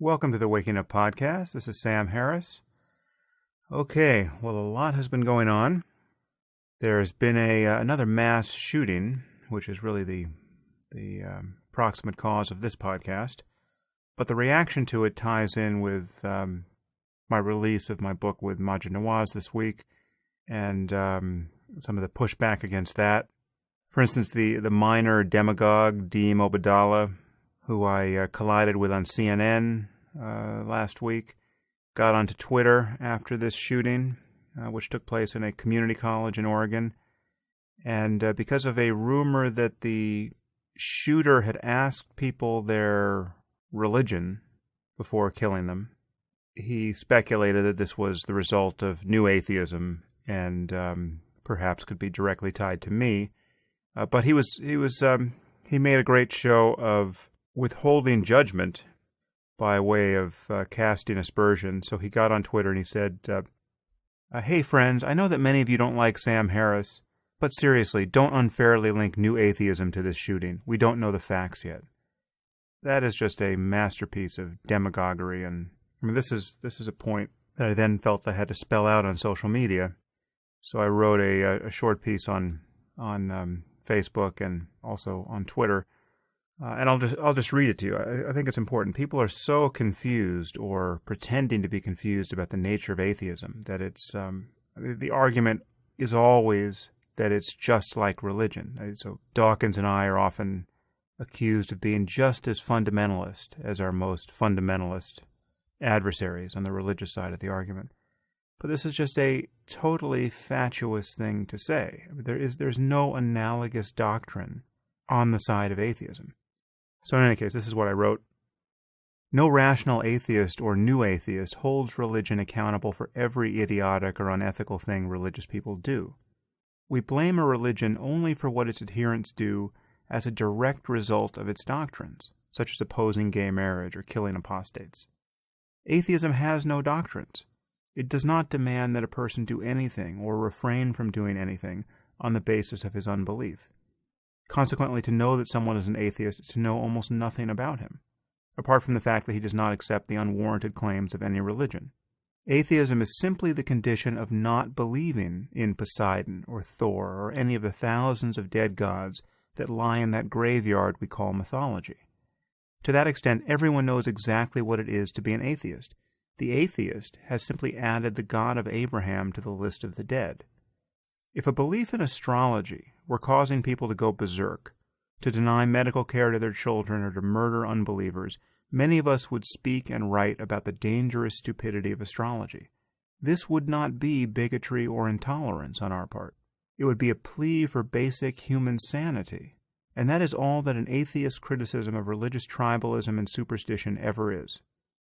Welcome to the Waking Up Podcast. This is Sam Harris. Okay, well, a lot has been going on. There's been another mass shooting, which is really the proximate cause of this podcast. But the reaction to it ties in with my release of my book with Majid Nawaz this week, and some of the pushback against that. For instance, the minor demagogue, Deem Obadallah, who I collided with on CNN last week, got onto Twitter after this shooting, which took place in a community college in Oregon. And because of a rumor that the shooter had asked people their religion before killing them, he speculated that this was the result of new atheism and perhaps could be directly tied to me. But he made a great show of withholding judgment by way of casting aspersion. So he got on Twitter and he said, "Hey friends, I know that many of you don't like Sam Harris, but seriously, don't unfairly link new atheism to this shooting. We don't know the facts yet." That is just a masterpiece of demagoguery, and I mean this is a point that I then felt I had to spell out on social media. So I wrote a short piece on Facebook and also on Twitter. And I'll just read it to you. I think it's important. People are so confused or pretending to be confused about the nature of atheism that it's the argument is always that it's just like religion. So Dawkins and I are often accused of being just as fundamentalist as our most fundamentalist adversaries on the religious side of the argument. But this is just a totally fatuous thing to say. There's no analogous doctrine on the side of atheism. So in any case, this is what I wrote. No rational atheist or new atheist holds religion accountable for every idiotic or unethical thing religious people do. We blame a religion only for what its adherents do as a direct result of its doctrines, such as opposing gay marriage or killing apostates. Atheism has no doctrines. It does not demand that a person do anything or refrain from doing anything on the basis of his unbelief. Consequently, to know that someone is an atheist is to know almost nothing about him, apart from the fact that he does not accept the unwarranted claims of any religion. Atheism is simply the condition of not believing in Poseidon or Thor or any of the thousands of dead gods that lie in that graveyard we call mythology. To that extent, everyone knows exactly what it is to be an atheist. The atheist has simply added the God of Abraham to the list of the dead. If a belief in astrology were causing people to go berserk, to deny medical care to their children or to murder unbelievers, many of us would speak and write about the dangerous stupidity of astrology. This would not be bigotry or intolerance on our part. It would be a plea for basic human sanity. And that is all that an atheist criticism of religious tribalism and superstition ever is.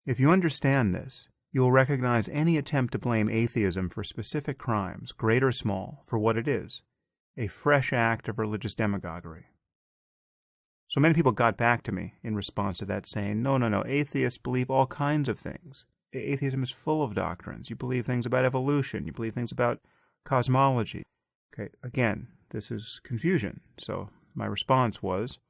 If you understand this, you will recognize any attempt to blame atheism for specific crimes, great or small, for what it is, a fresh act of religious demagoguery. So many people got back to me in response to that saying, no, atheists believe all kinds of things. Atheism is full of doctrines. You believe things about evolution. You believe things about cosmology. Okay, again, this is confusion. So my response was,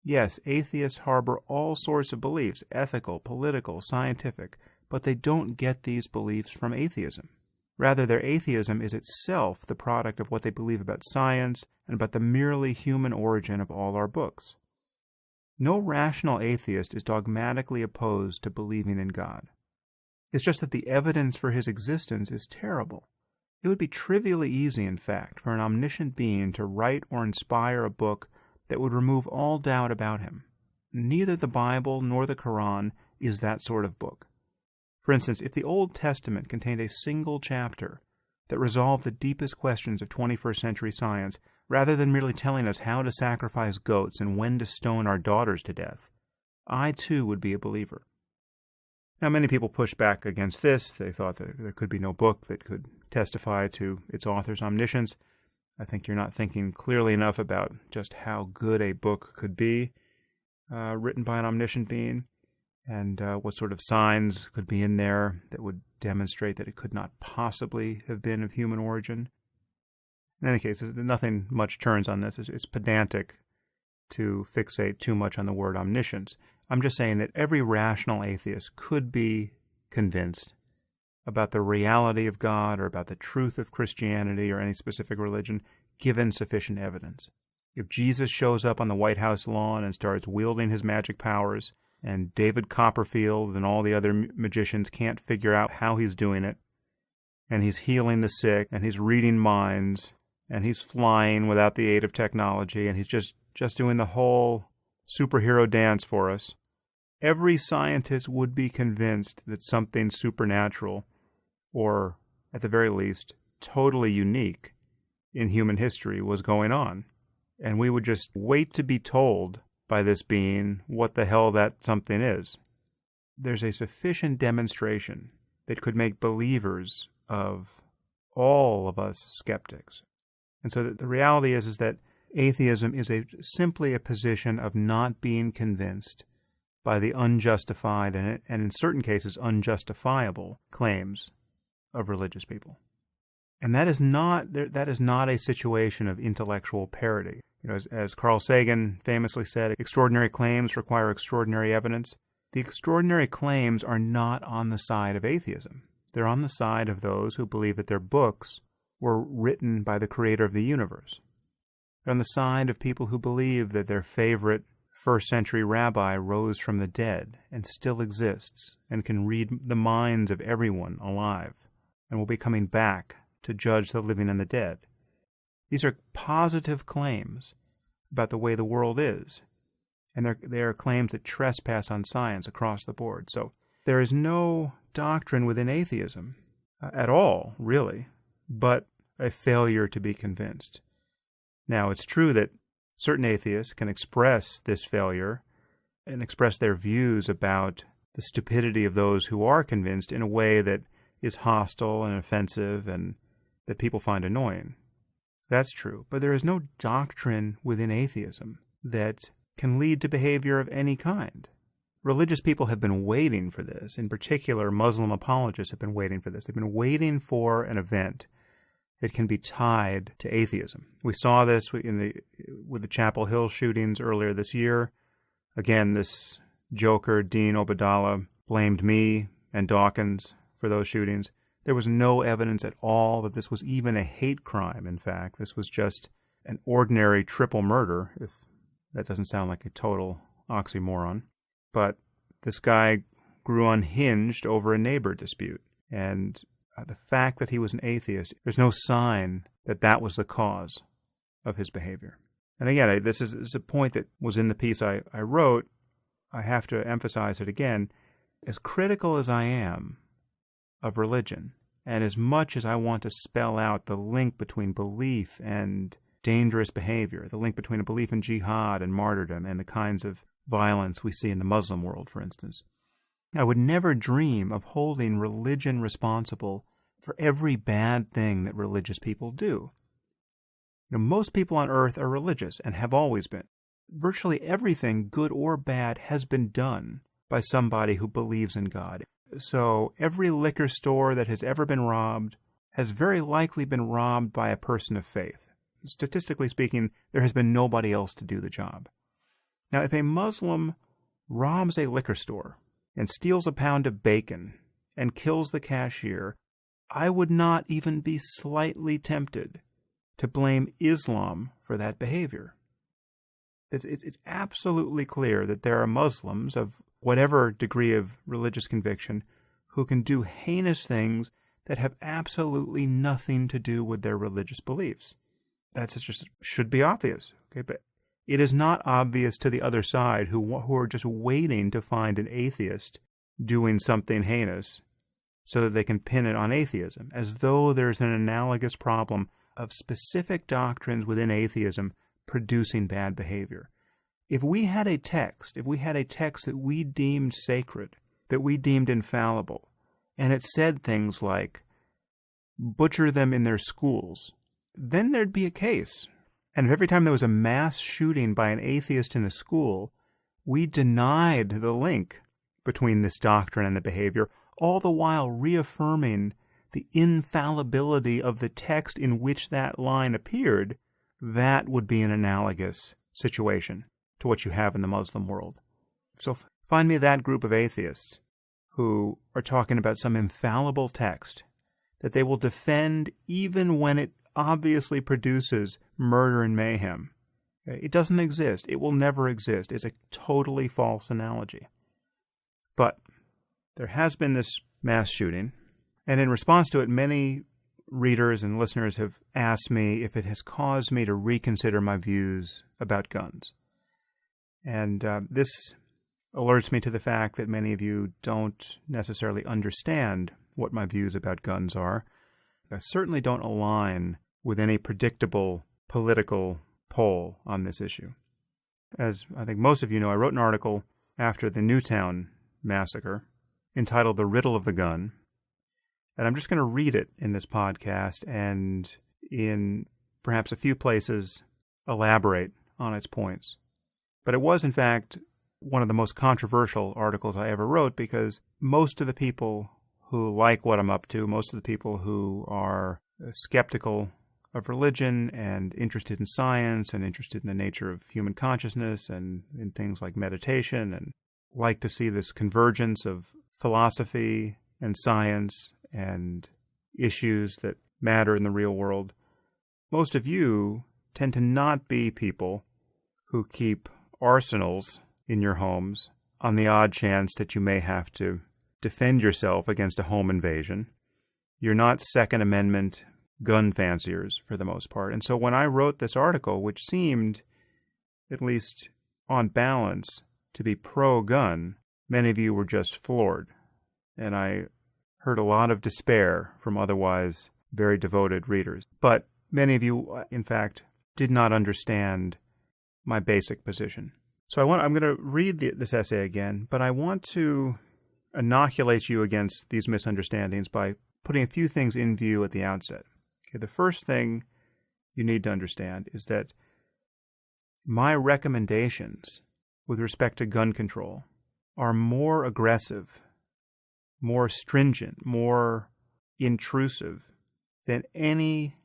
yes, atheists harbor all sorts of beliefs, ethical, political, scientific, but they don't get these beliefs from atheism. Rather, their atheism is itself the product of what they believe about science and about the merely human origin of all our books. No rational atheist is dogmatically opposed to believing in God. It's just that the evidence for his existence is terrible. It would be trivially easy, in fact, for an omniscient being to write or inspire a book that would remove all doubt about him. Neither the Bible nor the Quran is that sort of book. For instance, if the Old Testament contained a single chapter that resolved the deepest questions of 21st century science, rather than merely telling us how to sacrifice goats and when to stone our daughters to death, I too would be a believer. Now, many people pushed back against this. They thought that there could be no book that could testify to its author's omniscience. I think you're not thinking clearly enough about just how good a book could be written by an omniscient being, and what sort of signs could be in there that would demonstrate that it could not possibly have been of human origin. In any case, nothing much turns on this. It's pedantic to fixate too much on the word omniscience. I'm just saying that every rational atheist could be convinced about the reality of God or about the truth of Christianity or any specific religion, given sufficient evidence. If Jesus shows up on the White House lawn and starts wielding his magic powers, and David Copperfield and all the other magicians can't figure out how he's doing it, and he's healing the sick, and he's reading minds, and he's flying without the aid of technology, and he's just doing the whole superhero dance for us, every scientist would be convinced that something supernatural, or at the very least, totally unique in human history was going on. And we would just wait to be told by this being what the hell that something is. There's a sufficient demonstration that could make believers of all of us skeptics. And so the reality is that atheism is simply a position of not being convinced by the unjustified and in certain cases unjustifiable claims of religious people. And that is not a situation of intellectual parity. As Carl Sagan famously said, extraordinary claims require extraordinary evidence. The extraordinary claims are not on the side of atheism. They're on the side of those who believe that their books were written by the creator of the universe. They're on the side of people who believe that their favorite first-century rabbi rose from the dead and still exists and can read the minds of everyone alive and will be coming back to judge the living and the dead. These are positive claims about the way the world is, and they are claims that trespass on science across the board. So there is no doctrine within atheism at all, really, but a failure to be convinced. Now, it's true that certain atheists can express this failure and express their views about the stupidity of those who are convinced in a way that is hostile and offensive and that people find annoying. That's true, but there is no doctrine within atheism that can lead to behavior of any kind. Religious people have been waiting for this. In particular, Muslim apologists have been waiting for this. They've been waiting for an event that can be tied to atheism. We saw this with the Chapel Hill shootings earlier this year. Again, this joker, Dean Obeidallah, blamed me and Dawkins for those shootings. There was no evidence at all that this was even a hate crime, in fact. This was just an ordinary triple murder, if that doesn't sound like a total oxymoron. But this guy grew unhinged over a neighbor dispute. And the fact that he was an atheist, there's no sign that that was the cause of his behavior. And again, this is a point that was in the piece I wrote. I have to emphasize it again. As critical as I am of religion, and as much as I want to spell out the link between belief and dangerous behavior, the link between a belief in jihad and martyrdom and the kinds of violence we see in the Muslim world, for instance, I would never dream of holding religion responsible for every bad thing that religious people do. Most people on earth are religious and have always been. Virtually everything, good or bad, has been done by somebody who believes in God. So every liquor store that has ever been robbed has very likely been robbed by a person of faith. Statistically speaking, there has been nobody else to do the job. Now, if a Muslim robs a liquor store and steals a pound of bacon and kills the cashier, I would not even be slightly tempted to blame Islam for that behavior. It's absolutely clear that there are Muslims of whatever degree of religious conviction who can do heinous things that have absolutely nothing to do with their religious beliefs. That's just should be obvious, okay? But it is not obvious to the other side who are just waiting to find an atheist doing something heinous so that they can pin it on atheism, as though there's an analogous problem of specific doctrines within atheism producing bad behavior. If we had a text that we deemed sacred, that we deemed infallible, and it said things like, butcher them in their schools, then there'd be a case. And if every time there was a mass shooting by an atheist in a school, we denied the link between this doctrine and the behavior, all the while reaffirming the infallibility of the text in which that line appeared, that would be an analogous situation to what you have in the Muslim world. So Find me that group of atheists who are talking about some infallible text that they will defend even when it obviously produces murder and mayhem. It doesn't exist. It will never exist. It's a totally false analogy. But there has been this mass shooting, and in response to it, many readers and listeners have asked me if it has caused me to reconsider my views about guns. And this alerts me to the fact that many of you don't necessarily understand what my views about guns are. I certainly don't align with any predictable political poll on this issue. As I think most of you know, I wrote an article after the Newtown massacre entitled The Riddle of the Gun. And I'm just going to read it in this podcast and in perhaps a few places elaborate on its points. But it was, in fact, one of the most controversial articles I ever wrote because most of the people who like what I'm up to, most of the people who are skeptical of religion and interested in science and interested in the nature of human consciousness and in things like meditation and like to see this convergence of philosophy and science and issues that matter in the real world. Most of you tend to not be people who keep arsenals in your homes on the odd chance that you may have to defend yourself against a home invasion. You're not Second Amendment gun fanciers for the most part. And so when I wrote this article, which seemed, at least on balance, to be pro-gun, many of you were just floored. And I heard a lot of despair from otherwise very devoted readers. But many of you, in fact, did not understand my basic position. So I'm going to read this essay again, but I want to inoculate you against these misunderstandings by putting a few things in view at the outset. Okay, the first thing you need to understand is that my recommendations with respect to gun control are more aggressive, more stringent, more intrusive than any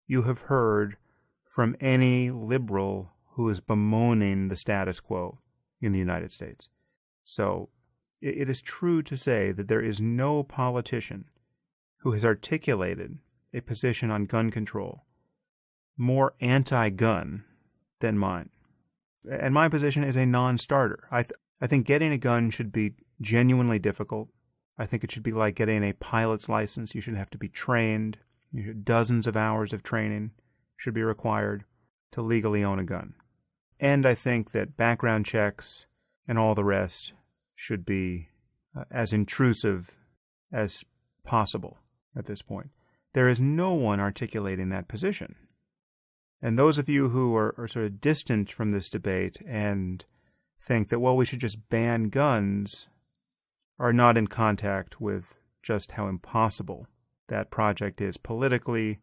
you have heard from any liberal who is bemoaning the status quo in the United States. So it is true to say that there is no politician who has articulated a position on gun control more anti-gun than mine. And my position is a non-starter. I think getting a gun should be genuinely difficult. I think it should be like getting a pilot's license. You should have to be trained. Dozens of hours of training should be required to legally own a gun. And I think that background checks and all the rest should be as intrusive as possible at this point. There is no one articulating that position. And those of you who are sort of distant from this debate and think that, well, we should just ban guns, are not in contact with just how impossible that project is politically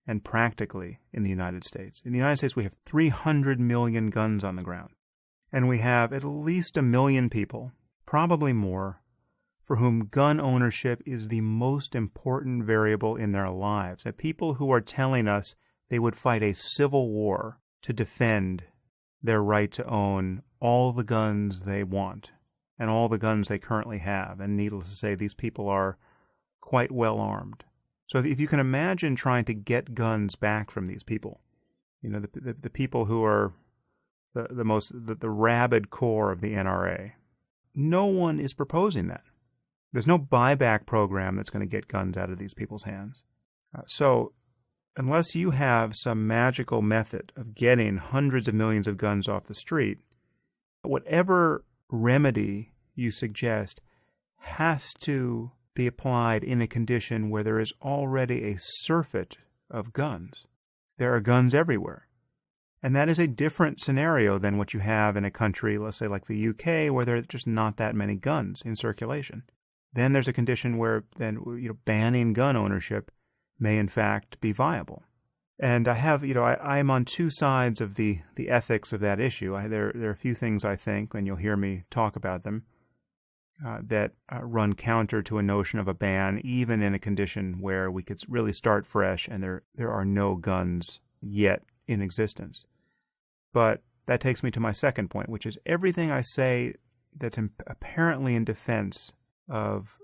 and practically in the United States. In the United States, we have 300 million guns on the ground. And we have at least 1 million people, probably more, for whom gun ownership is the most important variable in their lives. And people who are telling us they would fight a civil war to defend their right to own all the guns they want and all the guns they currently have. And needless to say, these people are quite well armed. So if you can imagine trying to get guns back from these people, the people who are the rabid core of the NRA, no one is proposing that. There's no buyback program that's going to get guns out of these people's hands. So unless you have some magical method of getting hundreds of millions of guns off the street, whatever remedy you suggest has to be applied in a condition where there is already a surfeit of guns. There are guns everywhere. And that is a different scenario than what you have in a country, let's say like the UK, where there are just not that many guns in circulation. Then there's a condition where banning gun ownership may in fact be viable. And I have, I am on two sides of the ethics of that issue. There are a few things I think, and you'll hear me talk about them, that run counter to a notion of a ban, even in a condition where we could really start fresh and there are no guns yet in existence. But that takes me to my second point, which is everything I say apparently in defense of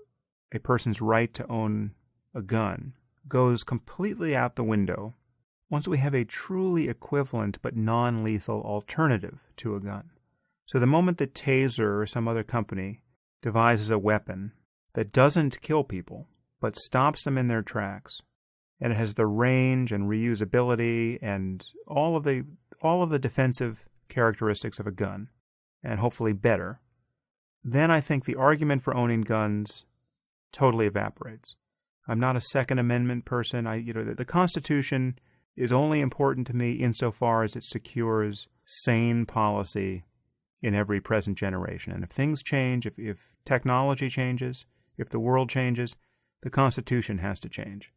a person's right to own a gun goes completely out the window once we have a truly equivalent but non-lethal alternative to a gun. So the moment that Taser or some other company devises a weapon that doesn't kill people but stops them in their tracks, and it has the range and reusability and all of the defensive characteristics of a gun, and hopefully better, then I think the argument for owning guns totally evaporates. I'm not a Second Amendment person. The Constitution is only important to me insofar as it secures sane policy in every present generation. And if things change, if technology changes, if the world changes, the Constitution has to change.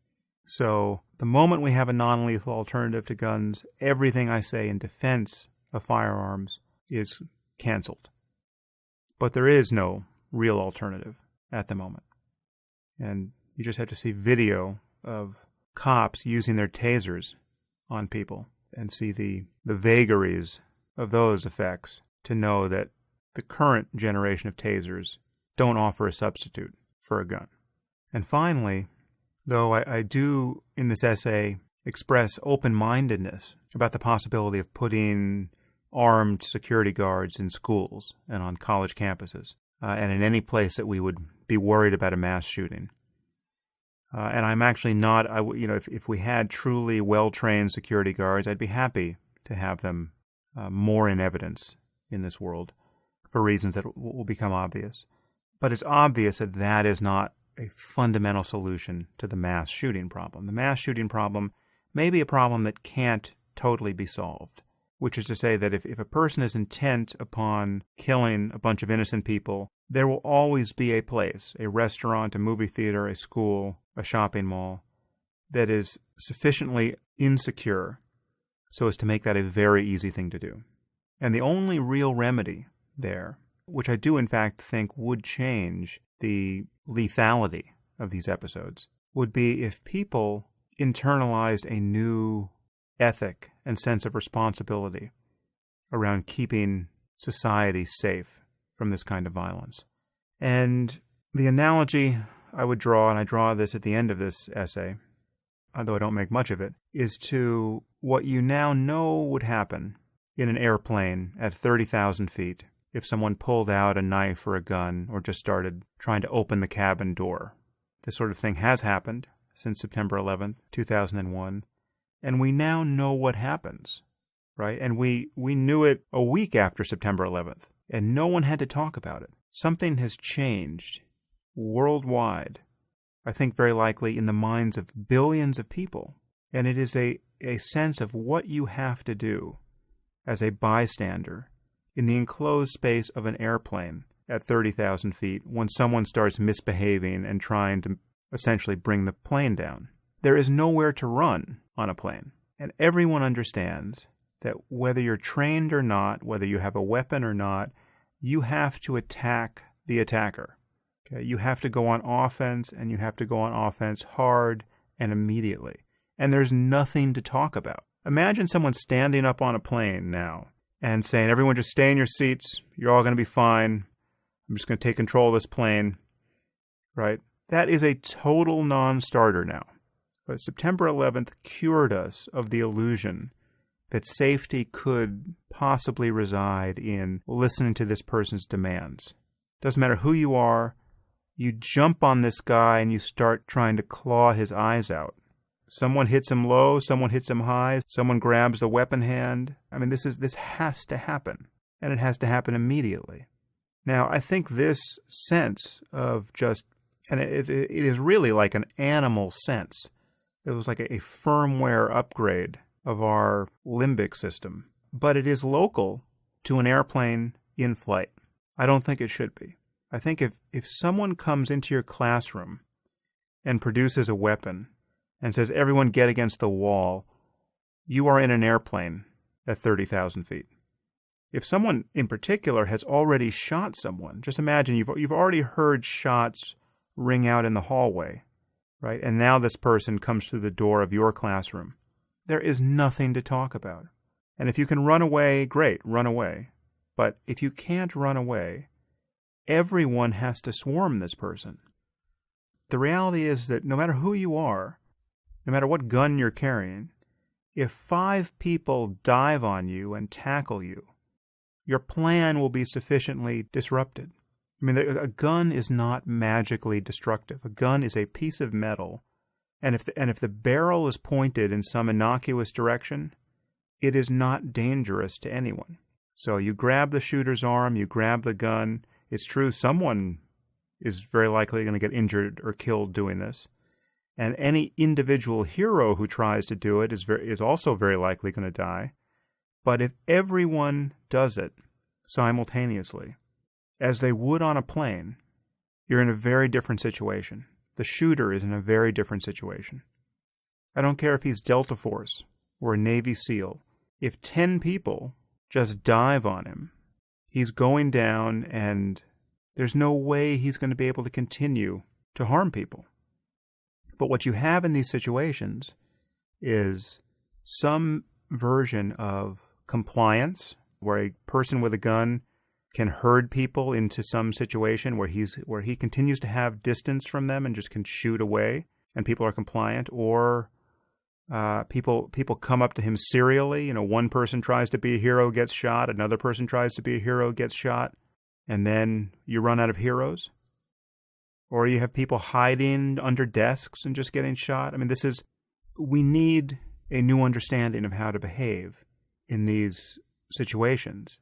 So the moment we have a non-lethal alternative to guns, everything I say in defense of firearms is canceled. But there is no real alternative at the moment. And you just have to see video of cops using their tasers on people and see the vagaries of those effects to know that the current generation of tasers don't offer a substitute for a gun. And finally, though I do in this essay express open-mindedness about the possibility of putting armed security guards in schools and on college campuses and in any place that we would be worried about a mass shooting. And I'm actually not, if we had truly well-trained security guards, I'd be happy to have them more in evidence in this world for reasons that will become obvious. But it's obvious that that is not a fundamental solution to the mass shooting problem. The mass shooting problem may be a problem that can't totally be solved, which is to say that if a person is intent upon killing a bunch of innocent people, there will always be a place, a restaurant, a movie theater, a school, a shopping mall, that is sufficiently insecure so as to make that a very easy thing to do. And the only real remedy there, which I do in fact think would change the lethality of these episodes, would be if people internalized a new ethic and sense of responsibility around keeping society safe from this kind of violence. And the analogy I would draw, and I draw this at the end of this essay, although I don't make much of it, is to what you now know would happen in an airplane at 30,000 feet if someone pulled out a knife or a gun or just started trying to open the cabin door. This sort of thing has happened since September 11th, 2001, and we now know what happens, right? And we knew it a week after September 11th, and no one had to talk about it. Something has changed worldwide, I think very likely in the minds of billions of people, and it is a sense of what you have to do as a bystander in the enclosed space of an airplane at 30,000 feet when someone starts misbehaving and trying to essentially bring the plane down. There is nowhere to run on a plane. And everyone understands that whether you're trained or not, whether you have a weapon or not, you have to attack the attacker. Okay? You have to go on offense, and you have to go on offense hard and immediately. And there's nothing to talk about. Imagine someone standing up on a plane now and saying, everyone just stay in your seats, you're all going to be fine, I'm just going to take control of this plane, right? That is a total non-starter now. But September 11th cured us of the illusion that safety could possibly reside in listening to this person's demands. Doesn't matter who you are, you jump on this guy and you start trying to claw his eyes out. Someone hits him low, someone hits him high, someone grabs the weapon hand. I mean, this has to happen, and it has to happen immediately. Now, I think this sense of just, and it is really like an animal sense. It was like a firmware upgrade of our limbic system, but it is local to an airplane in flight. I don't think it should be. I think if someone comes into your classroom and produces a weapon and says, everyone get against the wall, you are in an airplane at 30,000 feet. If someone in particular has already shot someone, just imagine you've already heard shots ring out in the hallway, right? And now this person comes through the door of your classroom. There is nothing to talk about. And if you can run away, great, run away. But if you can't run away, everyone has to swarm this person. The reality is that no matter who you are, no matter what gun you're carrying, if 5 people dive on you and tackle you, your plan will be sufficiently disrupted. I mean, a gun is not magically destructive. A gun is a piece of metal, and if the barrel is pointed in some innocuous direction, it is not dangerous to anyone. So you grab the shooter's arm, you grab the gun. It's true someone is very likely going to get injured or killed doing this. And any individual hero who tries to do it is also very likely going to die. But if everyone does it simultaneously, as they would on a plane, you're in a very different situation. The shooter is in a very different situation. I don't care if he's Delta Force or a Navy SEAL. If 10 people just dive on him, he's going down, and there's no way he's going to be able to continue to harm people. But what you have in these situations is some version of compliance, where a person with a gun can herd people into some situation where he continues to have distance from them and just can shoot away, and people are compliant, or people come up to him serially. One person tries to be a hero, gets shot. Another person tries to be a hero, gets shot, and then you run out of heroes. Or you have people hiding under desks and just getting shot. I mean, we need a new understanding of how to behave in these situations.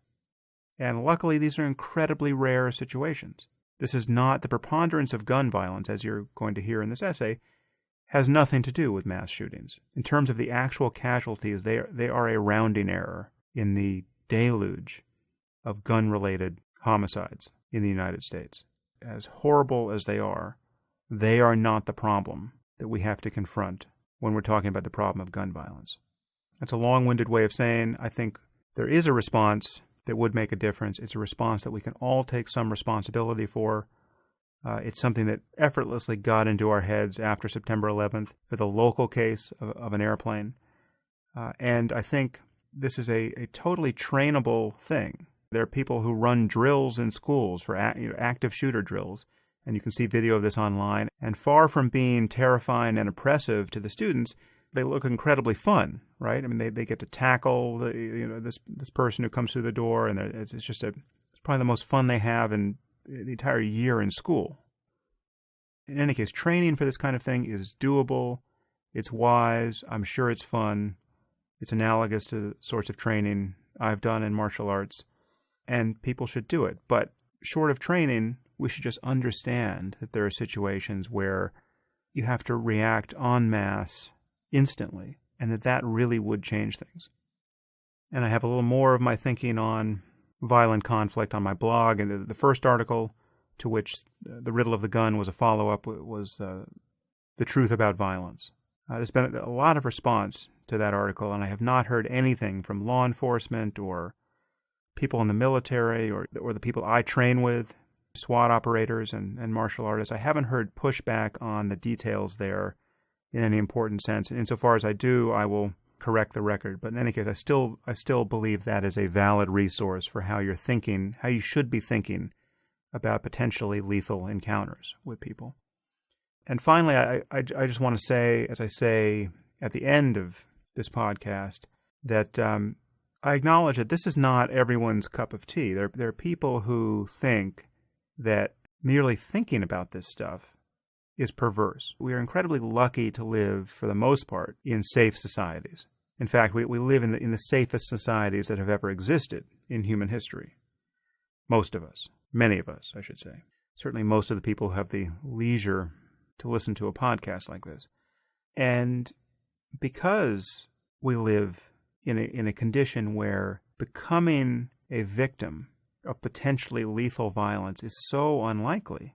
And luckily, these are incredibly rare situations. This is not the preponderance of gun violence, as you're going to hear in this essay, has nothing to do with mass shootings. In terms of the actual casualties, they are a rounding error in the deluge of gun-related homicides in the United States. As horrible as they are not the problem that we have to confront when we're talking about the problem of gun violence. That's a long-winded way of saying I think there is a response that would make a difference. It's a response that we can all take some responsibility for. It's something that effortlessly got into our heads after September 11th for the local case of an airplane. And I think this is a totally trainable thing. There are people who run drills in schools for active shooter drills, and you can see video of this online. And far from being terrifying and oppressive to the students, they look incredibly fun, right? I mean, they get to tackle this person who comes through the door, and it's probably the most fun they have in the entire year in school. In any case, training for this kind of thing is doable. It's wise. I'm sure it's fun. It's analogous to the sorts of training I've done in martial arts. And people should do it. But short of training, we should just understand that there are situations where you have to react en masse instantly, and that really would change things. And I have a little more of my thinking on violent conflict on my blog. And the first article, to which the Riddle of the Gun was a follow-up, was The Truth About Violence. There's been a lot of response to that article, and I have not heard anything from law enforcement or people in the military or the people I train with, SWAT operators and martial artists. I haven't heard pushback on the details there in any important sense. And insofar as I do, I will correct the record. But in any case, I still believe that is a valid resource for how you're thinking, how you should be thinking about potentially lethal encounters with people. And finally, I just want to say, as I say at the end of this podcast, that I acknowledge that this is not everyone's cup of tea. There are people who think that merely thinking about this stuff is perverse. We are incredibly lucky to live, for the most part, in safe societies. In fact, we live in the safest societies that have ever existed in human history. Most of us. Many of us, I should say. Certainly most of the people who have the leisure to listen to a podcast like this. And because we live in a condition where becoming a victim of potentially lethal violence is so unlikely,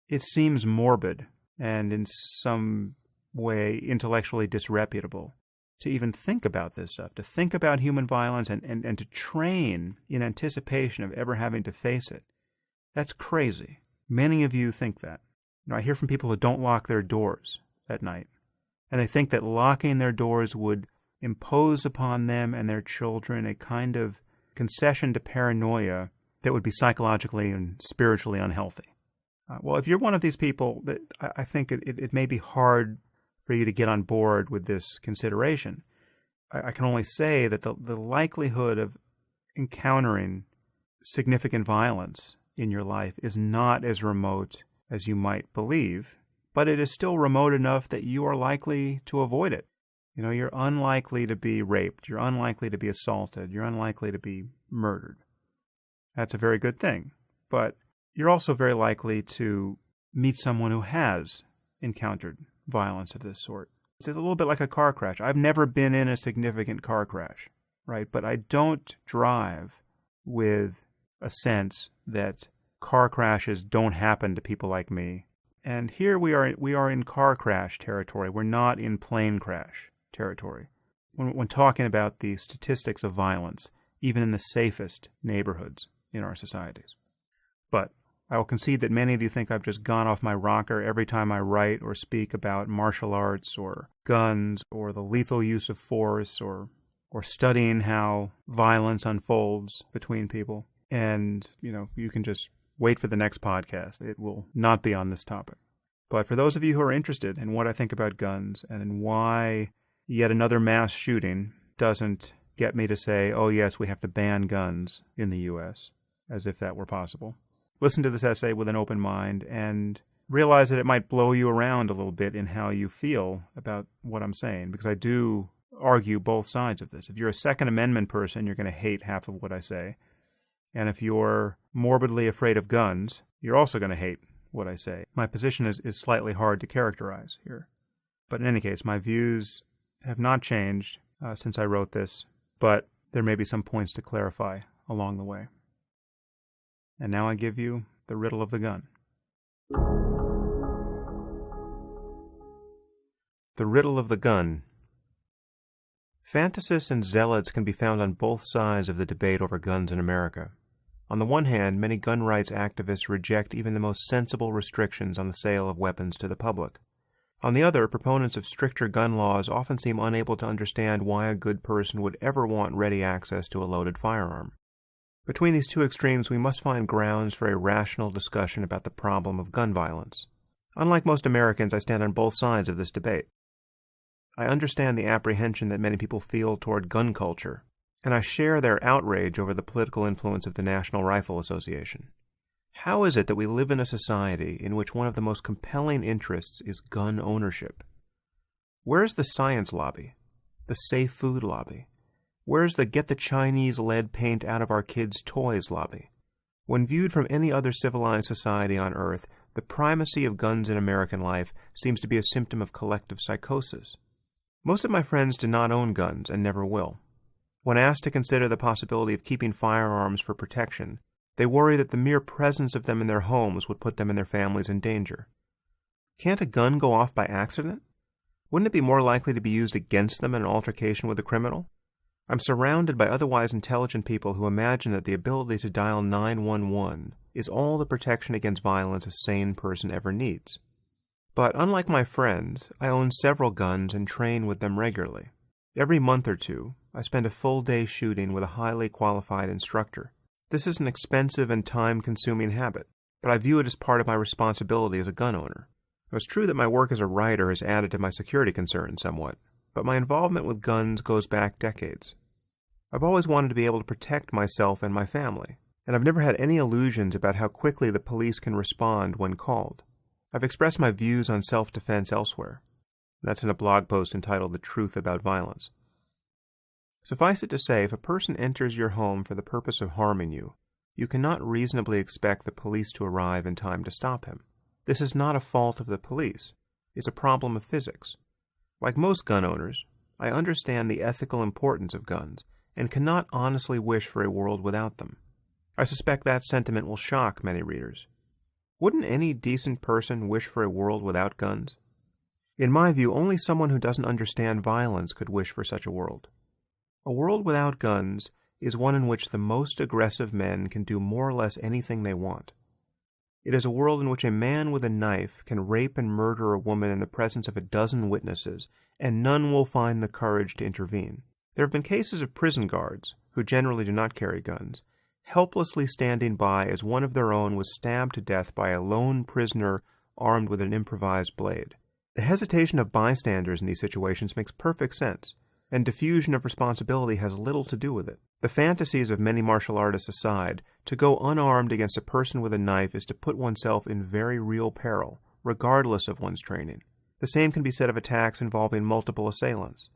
it seems morbid and in some way intellectually disreputable to even think about this stuff, to think about human violence and to train in anticipation of ever having to face it. That's crazy. Many of you think that. I hear from people who don't lock their doors at night, and they think that locking their doors would impose upon them and their children a kind of concession to paranoia that would be psychologically and spiritually unhealthy. Well, if you're one of these people, I think it may be hard for you to get on board with this consideration. I can only say that the likelihood of encountering significant violence in your life is not as remote as you might believe, but it is still remote enough that you are likely to avoid it. You're unlikely to be raped. You're unlikely to be assaulted. You're unlikely to be murdered. That's a very good thing. But you're also very likely to meet someone who has encountered violence of this sort. It's a little bit like a car crash. I've never been in a significant car crash, right? But I don't drive with a sense that car crashes don't happen to people like me. And here we are in car crash territory. We're not in plane crash territory. When talking about the statistics of violence, even in the safest neighborhoods in our societies. But I will concede that many of you think I've just gone off my rocker every time I write or speak about martial arts or guns or the lethal use of force or studying how violence unfolds between people. And, you can just wait for the next podcast. It will not be on this topic. But for those of you who are interested in what I think about guns and in why yet another mass shooting doesn't get me to say, oh yes, we have to ban guns in the U.S., as if that were possible, listen to this essay with an open mind and realize that it might blow you around a little bit in how you feel about what I'm saying, because I do argue both sides of this. If you're a Second Amendment person, you're going to hate half of what I say. And if you're morbidly afraid of guns, you're also going to hate what I say. My position is slightly hard to characterize here. But in any case, my views have not changed since I wrote this, but there may be some points to clarify along the way. And now I give you the riddle of the gun. The riddle of the gun. Fantasists and zealots can be found on both sides of the debate over guns in America. On the one hand, many gun rights activists reject even the most sensible restrictions on the sale of weapons to the public. On the other, proponents of stricter gun laws often seem unable to understand why a good person would ever want ready access to a loaded firearm. Between these two extremes, we must find grounds for a rational discussion about the problem of gun violence. Unlike most Americans, I stand on both sides of this debate. I understand the apprehension that many people feel toward gun culture, and I share their outrage over the political influence of the National Rifle Association. How is it that we live in a society in which one of the most compelling interests is gun ownership? Where's the science lobby? The safe food lobby? Where's the get the Chinese lead paint out of our kids' toys lobby? When viewed from any other civilized society on Earth, the primacy of guns in American life seems to be a symptom of collective psychosis. Most of my friends do not own guns and never will. When asked to consider the possibility of keeping firearms for protection, they worry that the mere presence of them in their homes would put them and their families in danger. Can't a gun go off by accident? Wouldn't it be more likely to be used against them in an altercation with a criminal? I'm surrounded by otherwise intelligent people who imagine that the ability to dial 911 is all the protection against violence a sane person ever needs. But unlike my friends, I own several guns and train with them regularly. Every month or two, I spend a full day shooting with a highly qualified instructor. This is an expensive and time-consuming habit, but I view it as part of my responsibility as a gun owner. It's true that my work as a writer has added to my security concerns somewhat, but my involvement with guns goes back decades. I've always wanted to be able to protect myself and my family, and I've never had any illusions about how quickly the police can respond when called. I've expressed my views on self-defense elsewhere. That's in a blog post entitled The Truth About Violence. Suffice it to say, if a person enters your home for the purpose of harming you, you cannot reasonably expect the police to arrive in time to stop him. This is not a fault of the police. It's a problem of physics. Like most gun owners, I understand the ethical importance of guns and cannot honestly wish for a world without them. I suspect that sentiment will shock many readers. Wouldn't any decent person wish for a world without guns? In my view, only someone who doesn't understand violence could wish for such a world. A world without guns is one in which the most aggressive men can do more or less anything they want. It is a world in which a man with a knife can rape and murder a woman in the presence of a dozen witnesses, and none will find the courage to intervene. There have been cases of prison guards, who generally do not carry guns, helplessly standing by as one of their own was stabbed to death by a lone prisoner armed with an improvised blade. The hesitation of bystanders in these situations makes perfect sense, and diffusion of responsibility has little to do with it. The fantasies of many martial artists aside, to go unarmed against a person with a knife is to put oneself in very real peril, regardless of one's training. The same can be said of attacks involving multiple assailants.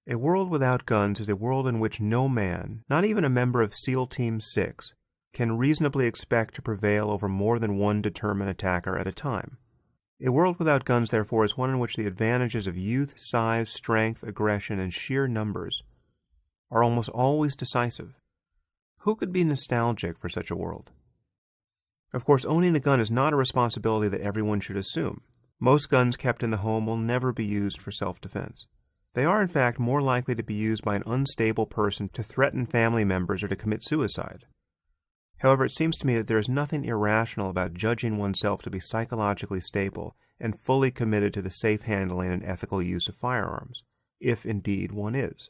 A world without guns is a world in which no man, not even a member of SEAL Team 6, can reasonably expect to prevail over more than one determined attacker at a time. A world without guns, therefore, is one in which the advantages of youth, size, strength, aggression, and sheer numbers are almost always decisive. Who could be nostalgic for such a world? Of course, owning a gun is not a responsibility that everyone should assume. Most guns kept in the home will never be used for self-defense. They are, in fact, more likely to be used by an unstable person to threaten family members or to commit suicide. However, it seems to me that there is nothing irrational about judging oneself to be psychologically stable and fully committed to the safe handling and ethical use of firearms, if indeed one is.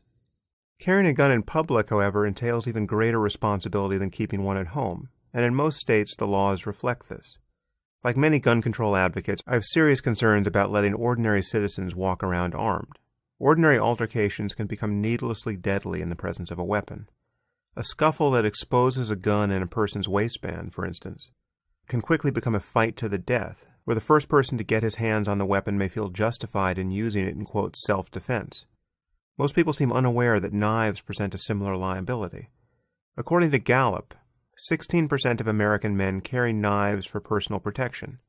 Carrying a gun in public, however, entails even greater responsibility than keeping one at home, and in most states the laws reflect this. Like many gun control advocates, I have serious concerns about letting ordinary citizens walk around armed. Ordinary altercations can become needlessly deadly in the presence of a weapon. A scuffle that exposes a gun in a person's waistband, for instance, can quickly become a fight to the death, where the first person to get his hands on the weapon may feel justified in using it in, quote, self-defense. Most people seem unaware that knives present a similar liability. According to Gallup, 16% of American men carry knives for personal protection.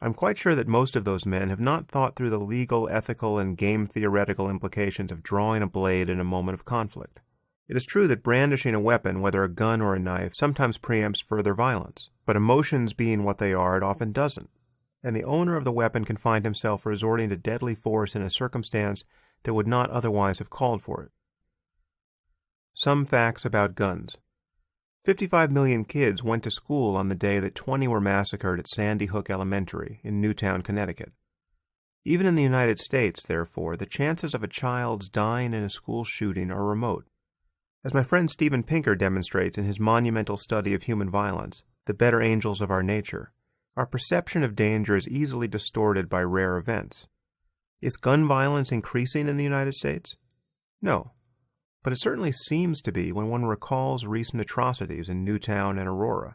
I'm quite sure that most of those men have not thought through the legal, ethical, and game-theoretical implications of drawing a blade in a moment of conflict. It is true that brandishing a weapon, whether a gun or a knife, sometimes preempts further violence, but emotions being what they are, it often doesn't, and the owner of the weapon can find himself resorting to deadly force in a circumstance that would not otherwise have called for it. Some facts about guns. 55 million kids went to school on the day that 20 were massacred at Sandy Hook Elementary in Newtown, Connecticut. Even in the United States, therefore, the chances of a child's dying in a school shooting are remote. As my friend Steven Pinker demonstrates in his monumental study of human violence, The Better Angels of Our Nature, our perception of danger is easily distorted by rare events. Is gun violence increasing in the United States? No. But it certainly seems to be when one recalls recent atrocities in Newtown and Aurora.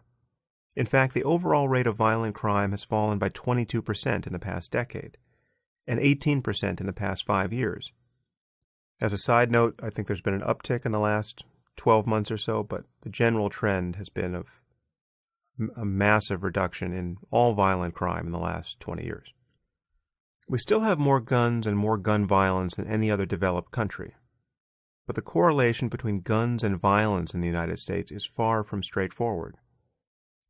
In fact, the overall rate of violent crime has fallen by 22% in the past decade, and 18% in the past 5 years. As a side note, I think there's been an uptick in the last 12 months or so, but the general trend has been of a massive reduction in all violent crime in the last 20 years. We still have more guns and more gun violence than any other developed country. But the correlation between guns and violence in the United States is far from straightforward.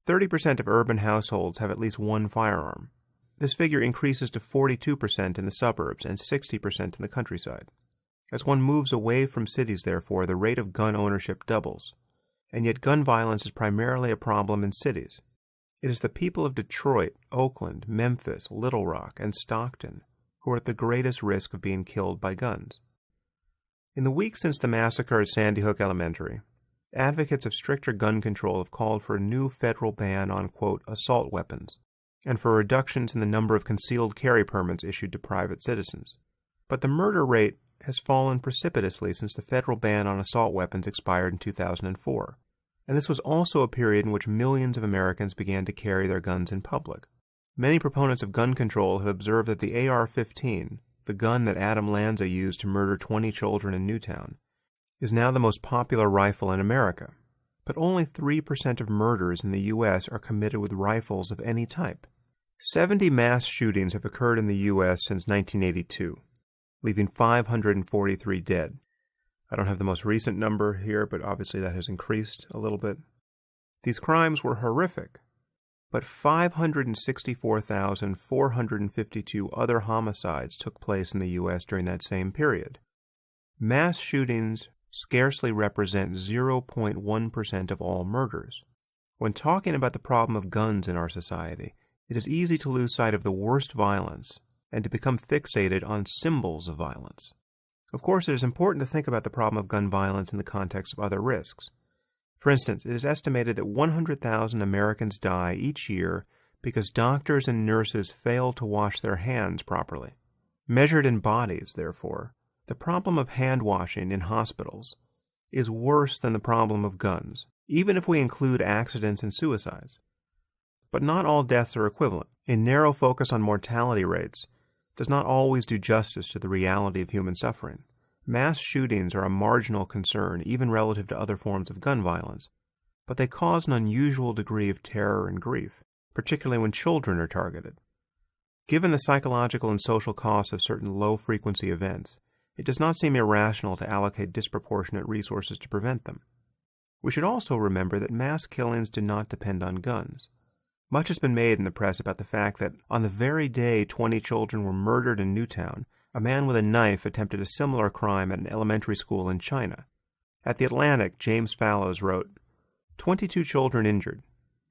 30% of urban households have at least one firearm. This figure increases to 42% in the suburbs and 60% in the countryside. As one moves away from cities, therefore, the rate of gun ownership doubles. And yet gun violence is primarily a problem in cities. It is the people of Detroit, Oakland, Memphis, Little Rock, and Stockton who are at the greatest risk of being killed by guns. In the weeks since the massacre at Sandy Hook Elementary, advocates of stricter gun control have called for a new federal ban on, quote, assault weapons, and for reductions in the number of concealed carry permits issued to private citizens. But the murder rate has fallen precipitously since the federal ban on assault weapons expired in 2004, and this was also a period in which millions of Americans began to carry their guns in public. Many proponents of gun control have observed that the AR-15, the gun that Adam Lanza used to murder 20 children in Newtown, is now the most popular rifle in America. But only 3% of murders in the U.S. are committed with rifles of any type. 70 mass shootings have occurred in the U.S. since 1982, leaving 543 dead. I don't have the most recent number here, but obviously that has increased a little bit. These crimes were horrific, but 564,452 other homicides took place in the U.S. during that same period. Mass shootings scarcely represent 0.1% of all murders. When talking about the problem of guns in our society, it is easy to lose sight of the worst violence and to become fixated on symbols of violence. Of course, it is important to think about the problem of gun violence in the context of other risks. For instance, it is estimated that 100,000 Americans die each year because doctors and nurses fail to wash their hands properly. Measured in bodies, therefore, the problem of hand washing in hospitals is worse than the problem of guns, even if we include accidents and suicides. But not all deaths are equivalent. A narrow focus on mortality rates does not always do justice to the reality of human suffering. Mass shootings are a marginal concern, even relative to other forms of gun violence, but they cause an unusual degree of terror and grief, particularly when children are targeted. Given the psychological and social costs of certain low-frequency events, it does not seem irrational to allocate disproportionate resources to prevent them. We should also remember that mass killings do not depend on guns. Much has been made in the press about the fact that on the very day 20 children were murdered in Newtown, a man with a knife attempted a similar crime at an elementary school in China. At The Atlantic, James Fallows wrote, 22 children injured,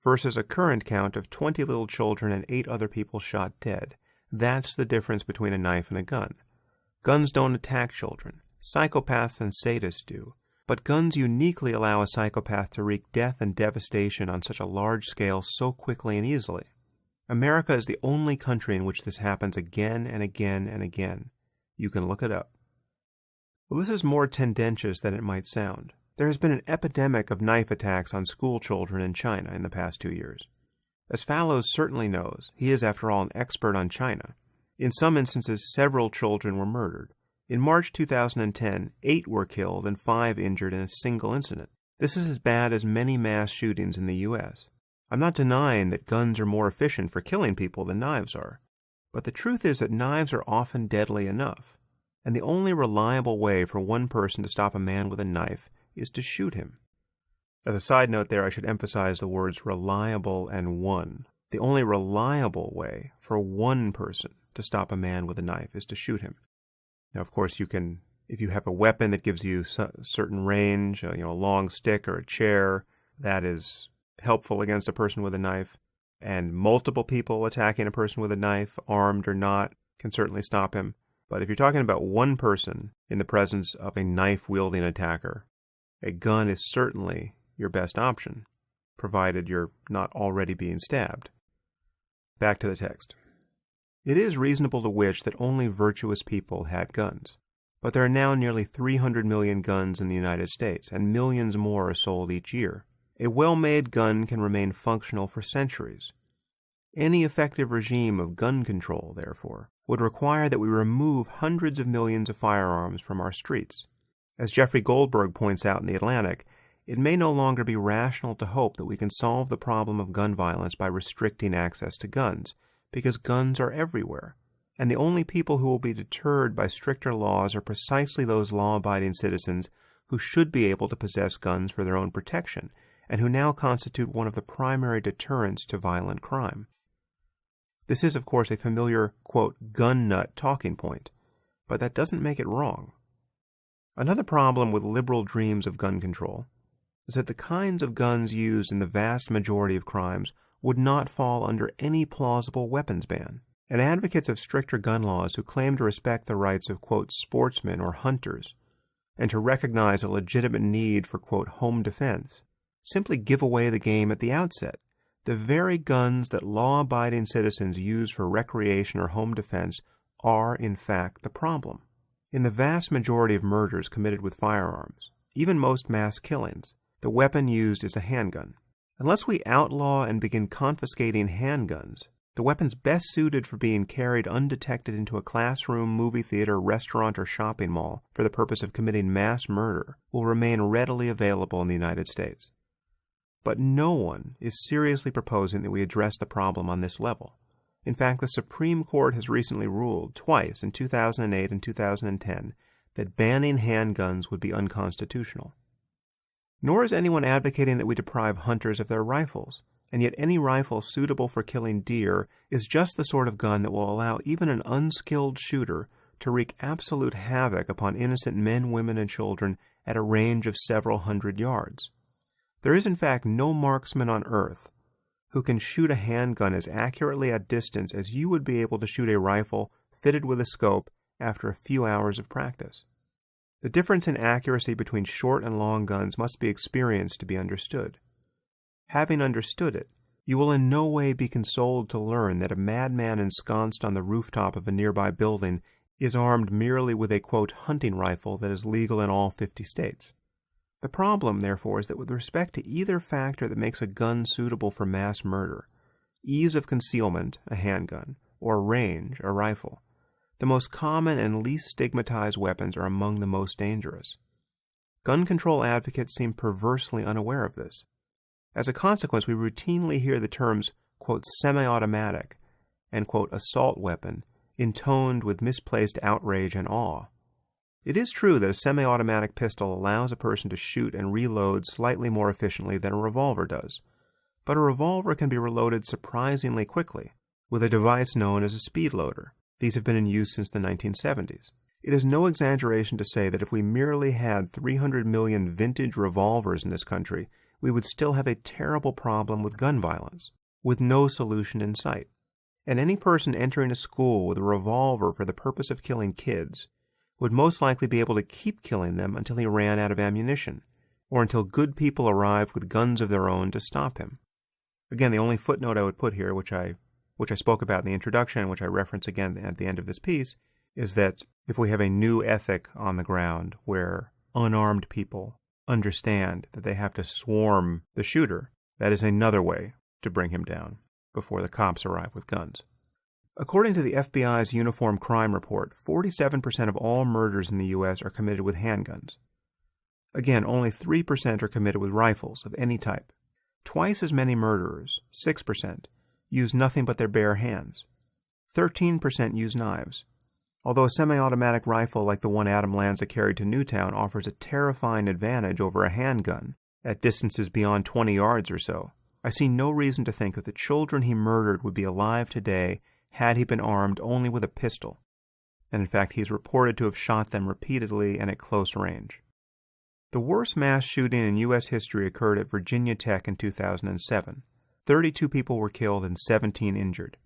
versus a current count of 20 little children and 8 other people shot dead. That's the difference between a knife and a gun. Guns don't attack children. Psychopaths and sadists do. But guns uniquely allow a psychopath to wreak death and devastation on such a large scale so quickly and easily. America is the only country in which this happens again and again and again. You can look it up. Well, this is more tendentious than it might sound. There has been an epidemic of knife attacks on school children in China in the past 2 years. As Fallows certainly knows, he is, after all, an expert on China. In some instances, several children were murdered. In March 2010, 8 were killed and 5 injured in a single incident. This is as bad as many mass shootings in the U.S. I'm not denying that guns are more efficient for killing people than knives are, but the truth is that knives are often deadly enough, and the only reliable way for one person to stop a man with a knife is to shoot him. As a side note there, I should emphasize the words reliable and one. The only reliable way for one person to stop a man with a knife is to shoot him. Now, of course, you can, if you have a weapon that gives you certain range, a long stick or a chair, that is helpful against a person with a knife. And multiple people attacking a person with a knife, armed or not, can certainly stop him. But if you're talking about one person in the presence of a knife-wielding attacker, a gun is certainly your best option, provided you're not already being stabbed. Back to the text. It is reasonable to wish that only virtuous people had guns, but there are now nearly 300 million guns in the United States, and millions more are sold each year. A well-made gun can remain functional for centuries. Any effective regime of gun control, therefore, would require that we remove hundreds of millions of firearms from our streets. As Jeffrey Goldberg points out in The Atlantic, it may no longer be rational to hope that we can solve the problem of gun violence by restricting access to guns, because guns are everywhere, and the only people who will be deterred by stricter laws are precisely those law-abiding citizens who should be able to possess guns for their own protection, and who now constitute one of the primary deterrents to violent crime. This is, of course, a familiar, quote, gun nut talking point, but that doesn't make it wrong. Another problem with liberal dreams of gun control is that the kinds of guns used in the vast majority of crimes would not fall under any plausible weapons ban. And advocates of stricter gun laws who claim to respect the rights of, quote, sportsmen or hunters, and to recognize a legitimate need for, quote, home defense, simply give away the game at the outset. The very guns that law-abiding citizens use for recreation or home defense are, in fact, the problem. In the vast majority of murders committed with firearms, even most mass killings, the weapon used is a handgun. Unless we outlaw and begin confiscating handguns, the weapons best suited for being carried undetected into a classroom, movie theater, restaurant, or shopping mall for the purpose of committing mass murder will remain readily available in the United States. But no one is seriously proposing that we address the problem on this level. In fact, the Supreme Court has recently ruled, twice in 2008 and 2010, that banning handguns would be unconstitutional. Nor is anyone advocating that we deprive hunters of their rifles, and yet any rifle suitable for killing deer is just the sort of gun that will allow even an unskilled shooter to wreak absolute havoc upon innocent men, women, and children at a range of several hundred yards. There is in fact no marksman on earth who can shoot a handgun as accurately at distance as you would be able to shoot a rifle fitted with a scope after a few hours of practice. The difference in accuracy between short and long guns must be experienced to be understood. Having understood it, you will in no way be consoled to learn that a madman ensconced on the rooftop of a nearby building is armed merely with a, quote, hunting rifle that is legal in all 50 states. The problem, therefore, is that with respect to either factor that makes a gun suitable for mass murder, ease of concealment, a handgun, or range, a rifle, the most common and least stigmatized weapons are among the most dangerous. Gun control advocates seem perversely unaware of this. As a consequence, we routinely hear the terms, quote, semi-automatic and, quote, assault weapon intoned with misplaced outrage and awe. It is true that a semi-automatic pistol allows a person to shoot and reload slightly more efficiently than a revolver does, but a revolver can be reloaded surprisingly quickly with a device known as a speed loader. These have been in use since the 1970s. It is no exaggeration to say that if we merely had 300 million vintage revolvers in this country, we would still have a terrible problem with gun violence, with no solution in sight. And any person entering a school with a revolver for the purpose of killing kids would most likely be able to keep killing them until he ran out of ammunition, or until good people arrived with guns of their own to stop him. Again, the only footnote I would put here, which I spoke about in the introduction, which I reference again at the end of this piece, is that if we have a new ethic on the ground where unarmed people understand that they have to swarm the shooter, that is another way to bring him down before the cops arrive with guns. According to the FBI's Uniform Crime Report, 47% of all murders in the U.S. are committed with handguns. Again, only 3% are committed with rifles of any type. Twice as many murderers, 6%, use nothing but their bare hands. 13% use knives. Although a semi-automatic rifle like the one Adam Lanza carried to Newtown offers a terrifying advantage over a handgun at distances beyond 20 yards or so, I see no reason to think that the children he murdered would be alive today had he been armed only with a pistol. And in fact, he is reported to have shot them repeatedly and at close range. The worst mass shooting in U.S. history occurred at Virginia Tech in 2007. 32 people were killed and 17 injured.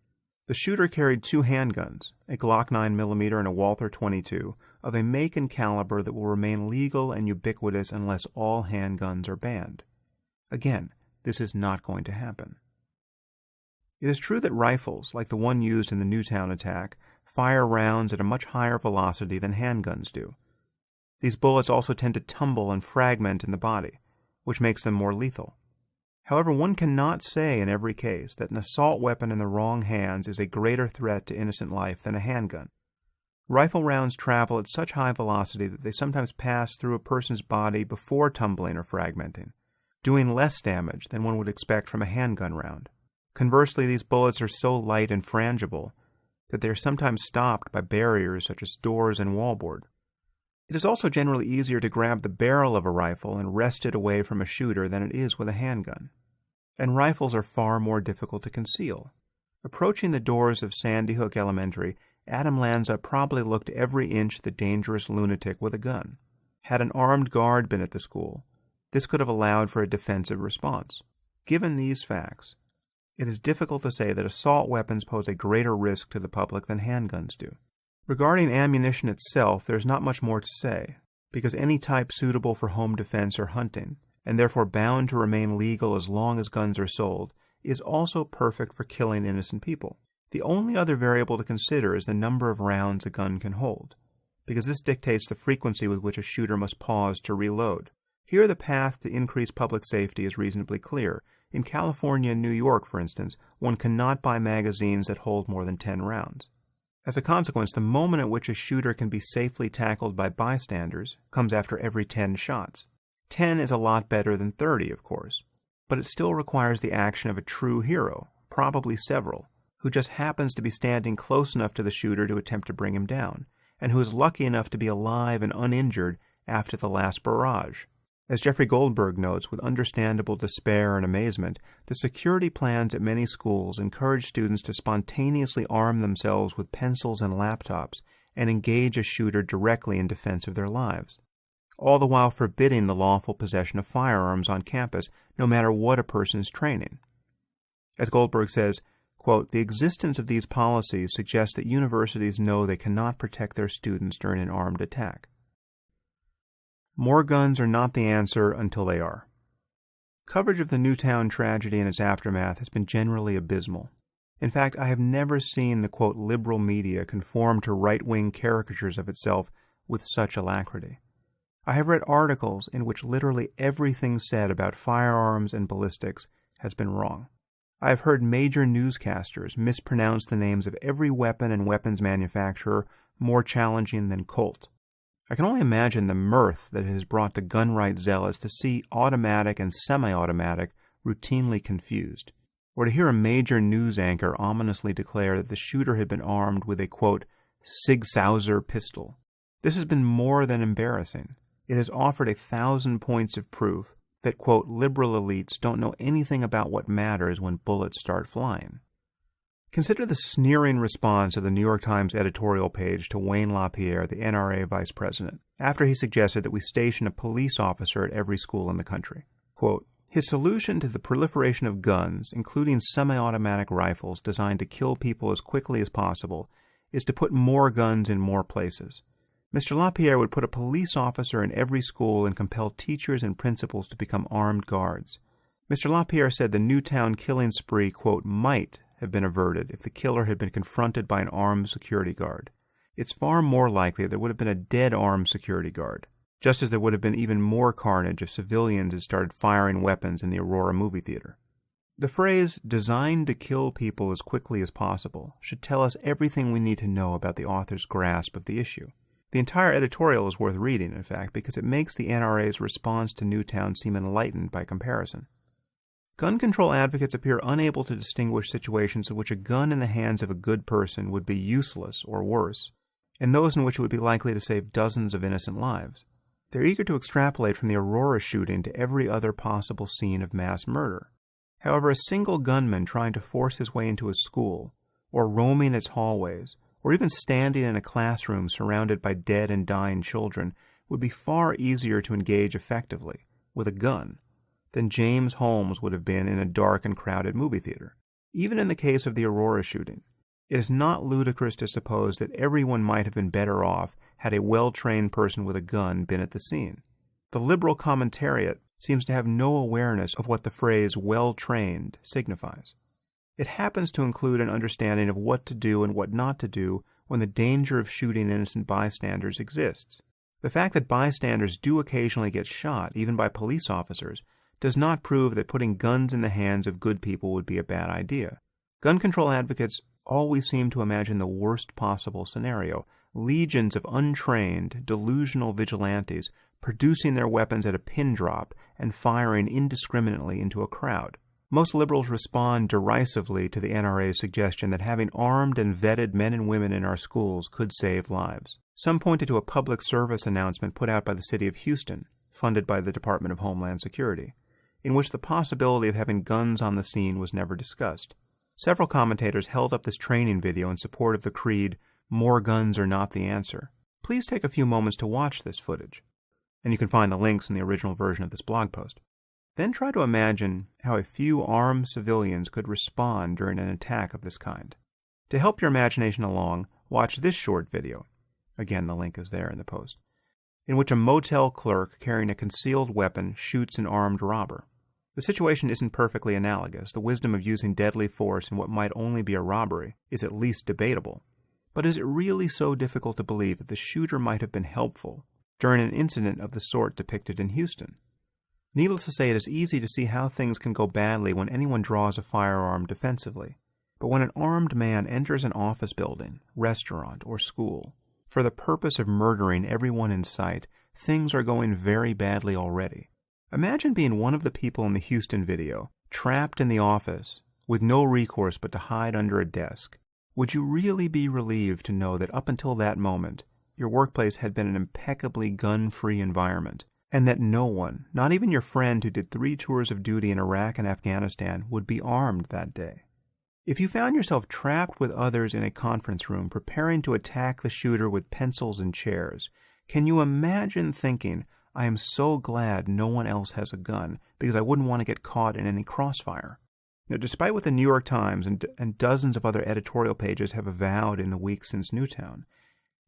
The shooter carried 2 handguns, a Glock 9mm and a Walther 22, of a make and caliber that will remain legal and ubiquitous unless all handguns are banned. Again, this is not going to happen. It is true that rifles, like the one used in the Newtown attack, fire rounds at a much higher velocity than handguns do. These bullets also tend to tumble and fragment in the body, which makes them more lethal. However, one cannot say in every case that an assault weapon in the wrong hands is a greater threat to innocent life than a handgun. Rifle rounds travel at such high velocity that they sometimes pass through a person's body before tumbling or fragmenting, doing less damage than one would expect from a handgun round. Conversely, these bullets are so light and frangible that they are sometimes stopped by barriers such as doors and wallboard. It is also generally easier to grab the barrel of a rifle and wrest it away from a shooter than it is with a handgun. And rifles are far more difficult to conceal. Approaching the doors of Sandy Hook Elementary, Adam Lanza probably looked every inch the dangerous lunatic with a gun. Had an armed guard been at the school, this could have allowed for a defensive response. Given these facts, it is difficult to say that assault weapons pose a greater risk to the public than handguns do. Regarding ammunition itself, there is not much more to say, because any type suitable for home defense or hunting, and therefore bound to remain legal as long as guns are sold, is also perfect for killing innocent people. The only other variable to consider is the number of rounds a gun can hold, because this dictates the frequency with which a shooter must pause to reload. Here the path to increase public safety is reasonably clear. In California and New York, for instance, one cannot buy magazines that hold more than 10 rounds. As a consequence, the moment at which a shooter can be safely tackled by bystanders comes after every 10 shots. 10 is a lot better than 30, of course, but it still requires the action of a true hero, probably several, who just happens to be standing close enough to the shooter to attempt to bring him down, and who is lucky enough to be alive and uninjured after the last barrage. As Jeffrey Goldberg notes with understandable despair and amazement, the security plans at many schools encourage students to spontaneously arm themselves with pencils and laptops and engage a shooter directly in defense of their lives, all the while forbidding the lawful possession of firearms on campus, no matter what a person's training. As Goldberg says, quote, "The existence of these policies suggests that universities know they cannot protect their students during an armed attack." More guns are not the answer until they are. Coverage of the Newtown tragedy and its aftermath has been generally abysmal. In fact, I have never seen the, quote, liberal media conform to right-wing caricatures of itself with such alacrity. I have read articles in which literally everything said about firearms and ballistics has been wrong. I have heard major newscasters mispronounce the names of every weapon and weapons manufacturer more challenging than Colt. I can only imagine the mirth that it has brought to gun rights zealots to see automatic and semi-automatic routinely confused, or to hear a major news anchor ominously declare that the shooter had been armed with a, quote, Sig Sauer pistol. This has been more than embarrassing. It has offered 1,000 points of proof that, quote, liberal elites don't know anything about what matters when bullets start flying. Consider the sneering response of the New York Times editorial page to Wayne LaPierre, the NRA vice president, after he suggested that we station a police officer at every school in the country. Quote, his solution to the proliferation of guns, including semi-automatic rifles designed to kill people as quickly as possible, is to put more guns in more places. Mr. LaPierre would put a police officer in every school and compel teachers and principals to become armed guards. Mr. LaPierre said the Newtown killing spree, quote, might have been averted if the killer had been confronted by an armed security guard. It's far more likely there would have been a dead armed security guard, just as there would have been even more carnage if civilians had started firing weapons in the Aurora movie theater. The phrase, designed to kill people as quickly as possible, should tell us everything we need to know about the author's grasp of the issue. The entire editorial is worth reading, in fact, because it makes the NRA's response to Newtown seem enlightened by comparison. Gun control advocates appear unable to distinguish situations in which a gun in the hands of a good person would be useless or worse, and those in which it would be likely to save dozens of innocent lives. They're eager to extrapolate from the Aurora shooting to every other possible scene of mass murder. However, a single gunman trying to force his way into a school, or roaming its hallways, or even standing in a classroom surrounded by dead and dying children would be far easier to engage effectively with a gun than James Holmes would have been in a dark and crowded movie theater. Even in the case of the Aurora shooting, it is not ludicrous to suppose that everyone might have been better off had a well-trained person with a gun been at the scene. The liberal commentariat seems to have no awareness of what the phrase well-trained signifies. It happens to include an understanding of what to do and what not to do when the danger of shooting innocent bystanders exists. The fact that bystanders do occasionally get shot, even by police officers, does not prove that putting guns in the hands of good people would be a bad idea. Gun control advocates always seem to imagine the worst possible scenario, legions of untrained, delusional vigilantes producing their weapons at a pin drop and firing indiscriminately into a crowd. Most liberals respond derisively to the NRA's suggestion that having armed and vetted men and women in our schools could save lives. Some pointed to a public service announcement put out by the city of Houston, funded by the Department of Homeland Security, in which the possibility of having guns on the scene was never discussed. Several commentators held up this training video in support of the creed, "More guns are not the answer." Please take a few moments to watch this footage, and you can find the links in the original version of this blog post. Then try to imagine how a few armed civilians could respond during an attack of this kind. To help your imagination along, watch this short video. Again, the link is there in the post, in which a motel clerk carrying a concealed weapon shoots an armed robber. The situation isn't perfectly analogous. The wisdom of using deadly force in what might only be a robbery is at least debatable. But is it really so difficult to believe that the shooter might have been helpful during an incident of the sort depicted in Houston? Needless to say, it is easy to see how things can go badly when anyone draws a firearm defensively. But when an armed man enters an office building, restaurant, or school for the purpose of murdering everyone in sight, things are going very badly already. Imagine being one of the people in the Houston video, trapped in the office, with no recourse but to hide under a desk. Would you really be relieved to know that up until that moment, your workplace had been an impeccably gun-free environment, and that no one, not even your friend who did 3 tours of duty in Iraq and Afghanistan, would be armed that day? If you found yourself trapped with others in a conference room preparing to attack the shooter with pencils and chairs, can you imagine thinking, I am so glad no one else has a gun because I wouldn't want to get caught in any crossfire? Now, despite what the New York Times and dozens of other editorial pages have avowed in the weeks since Newtown,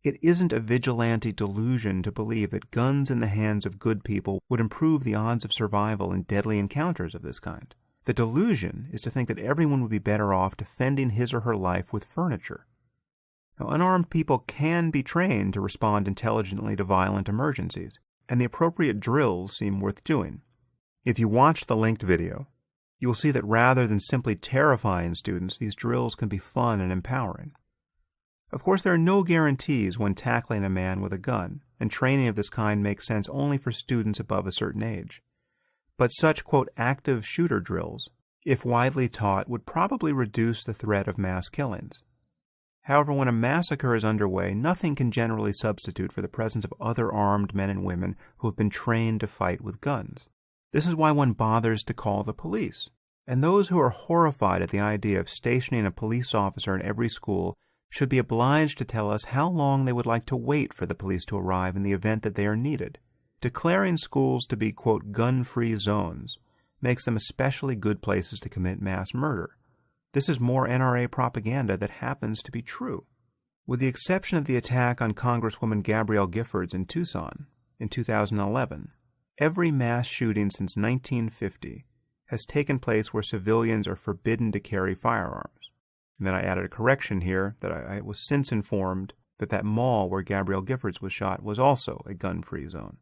It isn't a vigilante delusion to believe that guns in the hands of good people would improve the odds of survival in deadly encounters of this kind. The delusion is to think that everyone would be better off defending his or her life with furniture. Now, unarmed people can be trained to respond intelligently to violent emergencies, and the appropriate drills seem worth doing. If you watch the linked video, you will see that rather than simply terrifying students, these drills can be fun and empowering. Of course, there are no guarantees when tackling a man with a gun, and training of this kind makes sense only for students above a certain age. But such, quote, active shooter drills, if widely taught, would probably reduce the threat of mass killings. However, when a massacre is underway, nothing can generally substitute for the presence of other armed men and women who have been trained to fight with guns. This is why one bothers to call the police. And those who are horrified at the idea of stationing a police officer in every school should be obliged to tell us how long they would like to wait for the police to arrive in the event that they are needed. Declaring schools to be, quote, gun-free zones makes them especially good places to commit mass murder. This is more NRA propaganda that happens to be true. With the exception of the attack on Congresswoman Gabrielle Giffords in Tucson in 2011, every mass shooting since 1950 has taken place where civilians are forbidden to carry firearms. And then I added a correction here that I was since informed that mall where Gabrielle Giffords was shot was also a gun-free zone.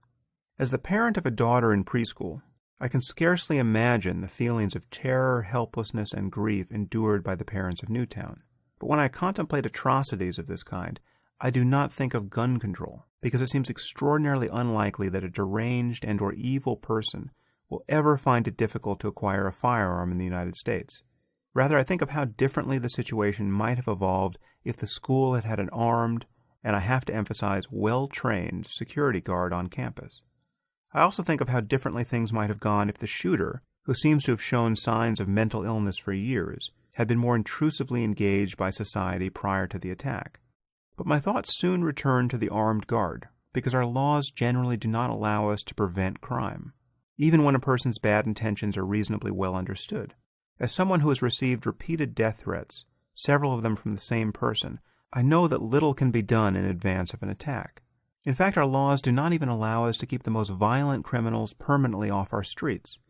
As the parent of a daughter in preschool, I can scarcely imagine the feelings of terror, helplessness, and grief endured by the parents of Newtown. But when I contemplate atrocities of this kind, I do not think of gun control, because it seems extraordinarily unlikely that a deranged and or evil person will ever find it difficult to acquire a firearm in the United States. Rather, I think of how differently the situation might have evolved if the school had had an armed, and I have to emphasize, well-trained security guard on campus. I also think of how differently things might have gone if the shooter, who seems to have shown signs of mental illness for years, had been more intrusively engaged by society prior to the attack. But my thoughts soon return to the armed guard, because our laws generally do not allow us to prevent crime, even when a person's bad intentions are reasonably well understood. As someone who has received repeated death threats, several of them from the same person, I know that little can be done in advance of an attack. In fact, our laws do not even allow us to keep the most violent criminals permanently off our streets.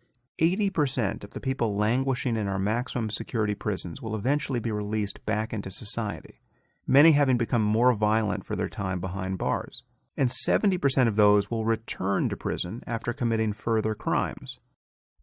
80% of the people languishing in our maximum security prisons will eventually be released back into society, many having become more violent for their time behind bars. And 70% of those will return to prison after committing further crimes.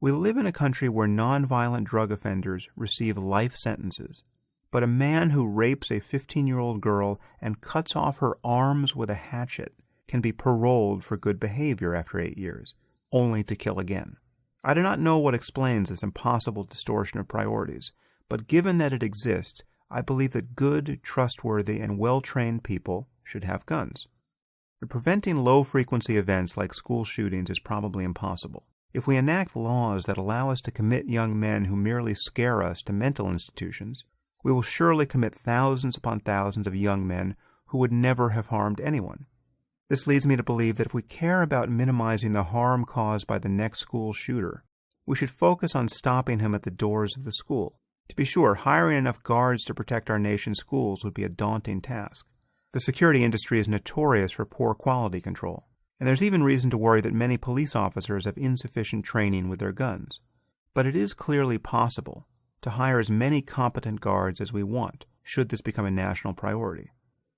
We live in a country where nonviolent drug offenders receive life sentences, but a man who rapes a 15-year-old girl and cuts off her arms with a hatchet can be paroled for good behavior after 8 years, only to kill again. I do not know what explains this impossible distortion of priorities, but given that it exists, I believe that good, trustworthy, and well-trained people should have guns. But preventing low-frequency events like school shootings is probably impossible. If we enact laws that allow us to commit young men who merely scare us to mental institutions, we will surely commit thousands upon thousands of young men who would never have harmed anyone. This leads me to believe that if we care about minimizing the harm caused by the next school shooter, we should focus on stopping him at the doors of the school. To be sure, hiring enough guards to protect our nation's schools would be a daunting task. The security industry is notorious for poor quality control, and there's even reason to worry that many police officers have insufficient training with their guns. But it is clearly possible to hire as many competent guards as we want, should this become a national priority.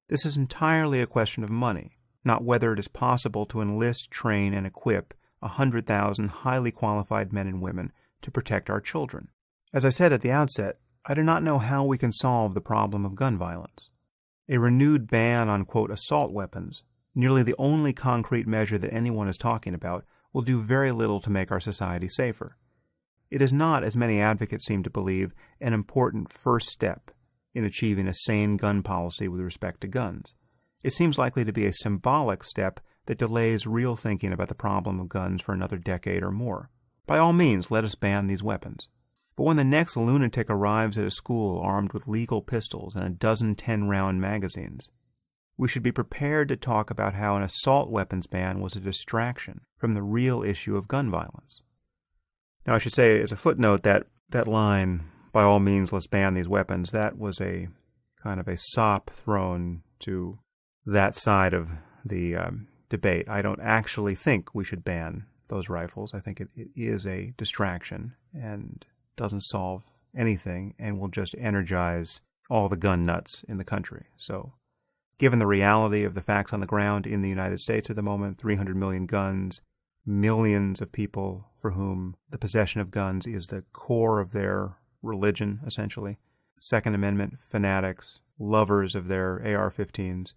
This is entirely a question of money, not whether it is possible to enlist, train, and equip 100,000 highly qualified men and women to protect our children. As I said at the outset, I do not know how we can solve the problem of gun violence. A renewed ban on, quote, assault weapons, nearly the only concrete measure that anyone is talking about, will do very little to make our society safer. It is not, as many advocates seem to believe, an important first step in achieving a sane gun policy with respect to guns. It seems likely to be a symbolic step that delays real thinking about the problem of guns for another decade or more. By all means, let us ban these weapons. But when the next lunatic arrives at a school armed with legal pistols and a dozen 10-round magazines, we should be prepared to talk about how an assault weapons ban was a distraction from the real issue of gun violence. Now, I should say, as a footnote, that line, by all means, let's ban these weapons, that was a kind of a sop thrown to that side of the debate. I don't actually think we should ban those rifles. I think it is a distraction and doesn't solve anything and will just energize all the gun nuts in the country. So given the reality of the facts on the ground in the United States at the moment, 300 million guns, millions of people for whom the possession of guns is the core of their religion, essentially, Second Amendment fanatics, lovers of their AR-15s,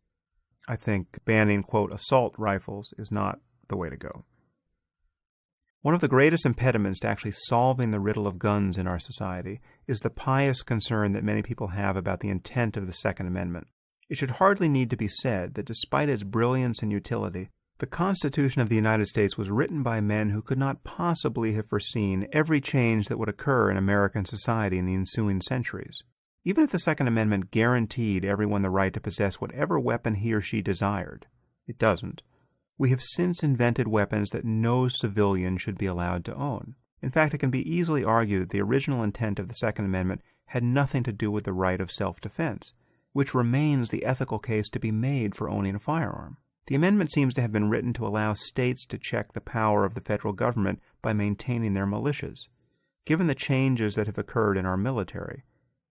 I think banning, quote, assault rifles is not the way to go. One of the greatest impediments to actually solving the riddle of guns in our society is the pious concern that many people have about the intent of the Second Amendment. It should hardly need to be said that despite its brilliance and utility, the Constitution of the United States was written by men who could not possibly have foreseen every change that would occur in American society in the ensuing centuries. Even if the Second Amendment guaranteed everyone the right to possess whatever weapon he or she desired, it doesn't. We have since invented weapons that no civilian should be allowed to own. In fact, it can be easily argued that the original intent of the Second Amendment had nothing to do with the right of self-defense, which remains the ethical case to be made for owning a firearm. The amendment seems to have been written to allow states to check the power of the federal government by maintaining their militias. Given the changes that have occurred in our military,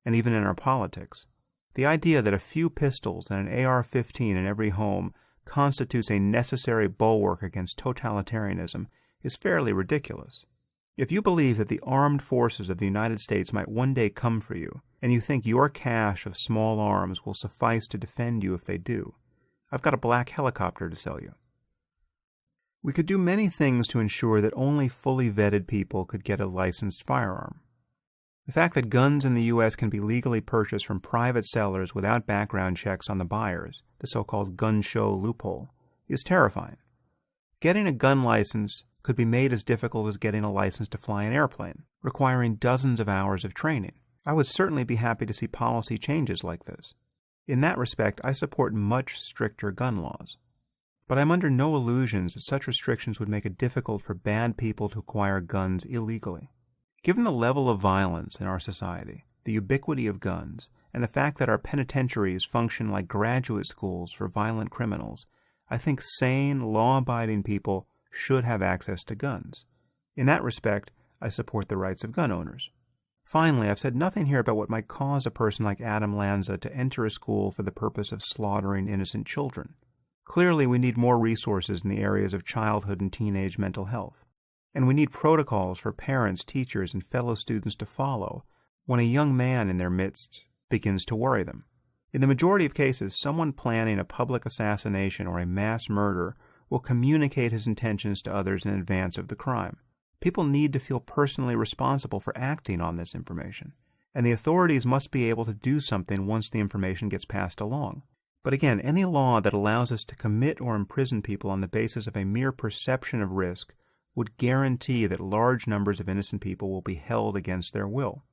and even in our politics, the idea that a few pistols and an AR-15 in every home constitutes a necessary bulwark against totalitarianism is fairly ridiculous. If you believe that the armed forces of the United States might one day come for you, and you think your cache of small arms will suffice to defend you if they do, I've got a black helicopter to sell you. We could do many things to ensure that only fully vetted people could get a licensed firearm. The fact that guns in the U.S. can be legally purchased from private sellers without background checks on the buyers, the so-called gun show loophole, is terrifying. Getting a gun license could be made as difficult as getting a license to fly an airplane, requiring dozens of hours of training. I would certainly be happy to see policy changes like this. In that respect, I support much stricter gun laws. But I'm under no illusions that such restrictions would make it difficult for bad people to acquire guns illegally. Given the level of violence in our society, the ubiquity of guns, and the fact that our penitentiaries function like graduate schools for violent criminals, I think sane, law-abiding people should have access to guns. In that respect, I support the rights of gun owners. Finally, I've said nothing here about what might cause a person like Adam Lanza to enter a school for the purpose of slaughtering innocent children. Clearly, we need more resources in the areas of childhood and teenage mental health. And we need protocols for parents, teachers, and fellow students to follow when a young man in their midst begins to worry them. In the majority of cases, someone planning a public assassination or a mass murder will communicate his intentions to others in advance of the crime. People need to feel personally responsible for acting on this information, and the authorities must be able to do something once the information gets passed along. But again, any law that allows us to commit or imprison people on the basis of a mere perception of risk would guarantee that large numbers of innocent people will be held against their will.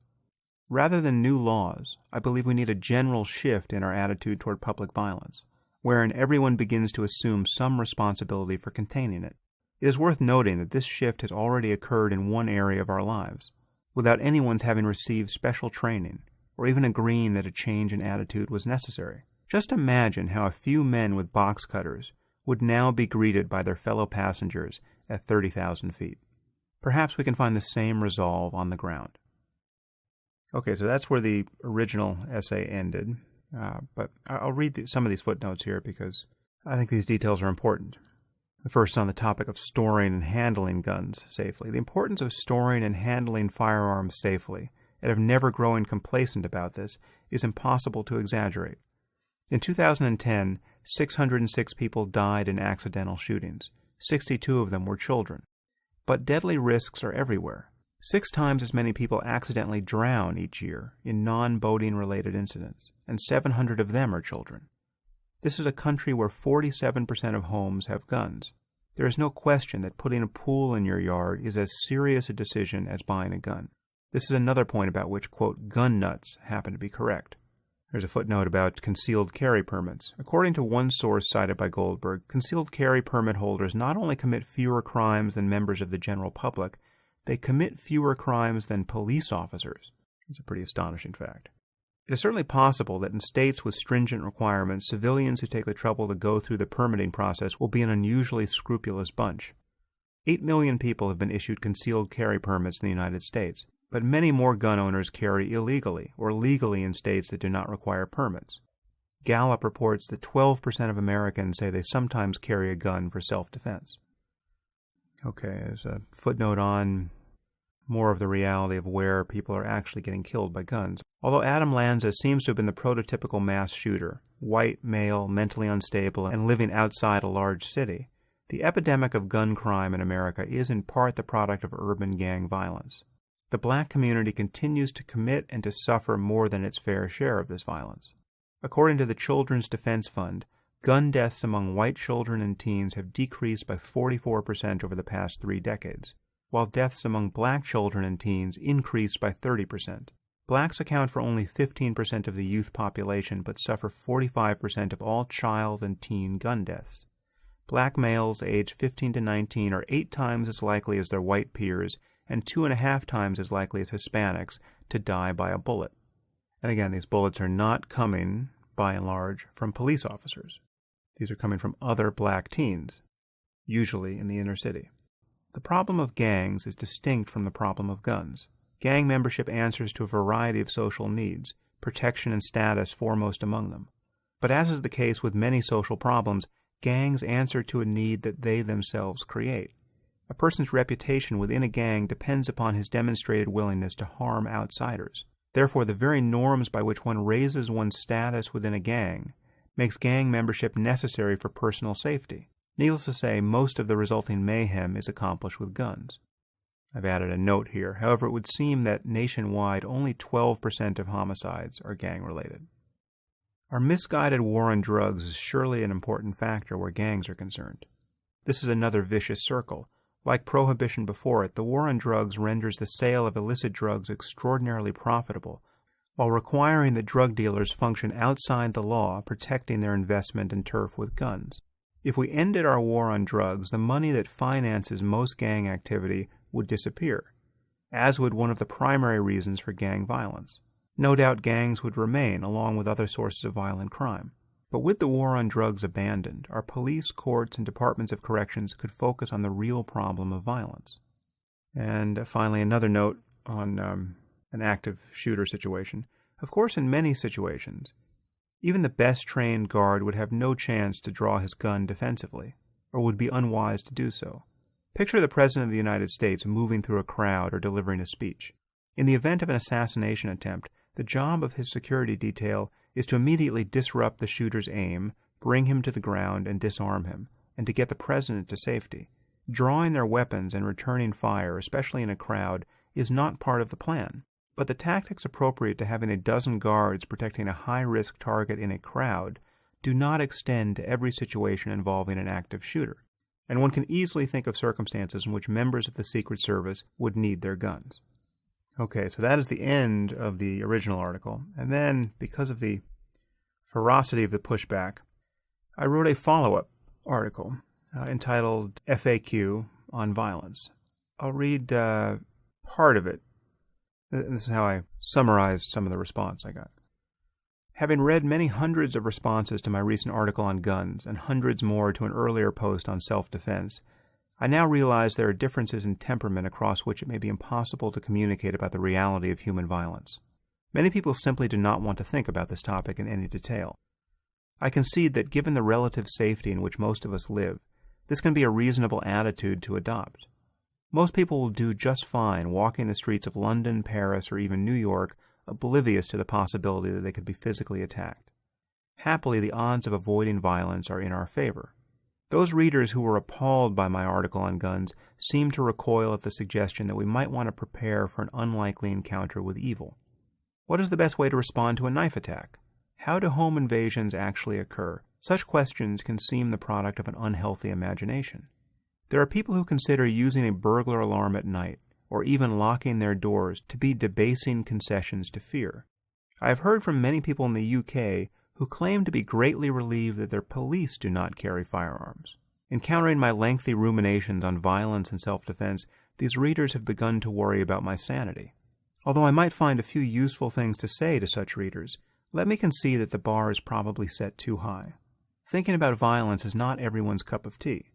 Rather than new laws, I believe we need a general shift in our attitude toward public violence, wherein everyone begins to assume some responsibility for containing it. It is worth noting that this shift has already occurred in one area of our lives, without anyone's having received special training, or even agreeing that a change in attitude was necessary. Just imagine how a few men with box cutters would now be greeted by their fellow passengers at 30,000 feet. Perhaps we can find the same resolve on the ground. Okay, so that's where the original essay ended, but I'll read some of these footnotes here because I think these details are important. The first on the topic of storing and handling guns safely. The importance of storing and handling firearms safely, and of never growing complacent about this, is impossible to exaggerate. In 2010, 606 people died in accidental shootings. 62 of them were children. But deadly risks are everywhere. 6 times as many people accidentally drown each year in non-boating related incidents, and 700 of them are children. This is a country where 47% of homes have guns. There is no question that putting a pool in your yard is as serious a decision as buying a gun. This is another point about which, quote, gun nuts happen to be correct. There's a footnote about concealed carry permits. According to one source cited by Goldberg, concealed carry permit holders not only commit fewer crimes than members of the general public, they commit fewer crimes than police officers. It's a pretty astonishing fact. It is certainly possible that in states with stringent requirements, civilians who take the trouble to go through the permitting process will be an unusually scrupulous bunch. 8 million people have been issued concealed carry permits in the United States, but many more gun owners carry illegally or legally in states that do not require permits. Gallup reports that 12% of Americans say they sometimes carry a gun for self-defense. Okay, there's a footnote on more of the reality of where people are actually getting killed by guns. Although Adam Lanza seems to have been the prototypical mass shooter, white, male, mentally unstable, and living outside a large city, the epidemic of gun crime in America is in part the product of urban gang violence. The black community continues to commit and to suffer more than its fair share of this violence. According to the Children's Defense Fund, gun deaths among white children and teens have decreased by 44% over the past 3 decades, while deaths among black children and teens increased by 30%. Blacks account for only 15% of the youth population but suffer 45% of all child and teen gun deaths. Black males aged 15 to 19 are 8 times as likely as their white peers and 2.5 times as likely as Hispanics to die by a bullet. And again, these bullets are not coming, by and large, from police officers. These are coming from other black teens, usually in the inner city. The problem of gangs is distinct from the problem of guns. Gang membership answers to a variety of social needs, protection and status foremost among them. But as is the case with many social problems, gangs answer to a need that they themselves create. A person's reputation within a gang depends upon his demonstrated willingness to harm outsiders. Therefore, the very norms by which one raises one's status within a gang makes gang membership necessary for personal safety. Needless to say, most of the resulting mayhem is accomplished with guns. I've added a note here. However, it would seem that nationwide only 12% of homicides are gang-related. Our misguided war on drugs is surely an important factor where gangs are concerned. This is another vicious circle. Like prohibition before it, the war on drugs renders the sale of illicit drugs extraordinarily profitable, while requiring that drug dealers function outside the law, protecting their investment in turf with guns. If we ended our war on drugs, the money that finances most gang activity would disappear, as would one of the primary reasons for gang violence. No doubt gangs would remain, along with other sources of violent crime. But with the war on drugs abandoned, our police, courts, and departments of corrections could focus on the real problem of violence. And finally, another note on an active shooter situation. Of course, in many situations, even the best trained guard would have no chance to draw his gun defensively, or would be unwise to do so. Picture the President of the United States moving through a crowd or delivering a speech. In the event of an assassination attempt, the job of his security detail is to immediately disrupt the shooter's aim, bring him to the ground, and disarm him, and to get the President to safety. Drawing their weapons and returning fire, especially in a crowd, is not part of the plan. But the tactics appropriate to having a dozen guards protecting a high-risk target in a crowd do not extend to every situation involving an active shooter. And one can easily think of circumstances in which members of the Secret Service would need their guns. Okay, so that is the end of the original article. And then, because of the ferocity of the pushback, I wrote a follow-up article entitled FAQ on Violence. I'll read part of it. This is how I summarized some of the response I got. Having read many hundreds of responses to my recent article on guns and hundreds more to an earlier post on self-defense, I now realize there are differences in temperament across which it may be impossible to communicate about the reality of human violence. Many people simply do not want to think about this topic in any detail. I concede that given the relative safety in which most of us live, this can be a reasonable attitude to adopt. Most people will do just fine walking the streets of London, Paris, or even New York, oblivious to the possibility that they could be physically attacked. Happily, the odds of avoiding violence are in our favor. Those readers who were appalled by my article on guns seem to recoil at the suggestion that we might want to prepare for an unlikely encounter with evil. What is the best way to respond to a knife attack? How do home invasions actually occur? Such questions can seem the product of an unhealthy imagination. There are people who consider using a burglar alarm at night, or even locking their doors, to be debasing concessions to fear. I have heard from many people in the UK who claim to be greatly relieved that their police do not carry firearms. Encountering my lengthy ruminations on violence and self-defense, these readers have begun to worry about my sanity. Although I might find a few useful things to say to such readers, let me concede that the bar is probably set too high. Thinking about violence is not everyone's cup of tea.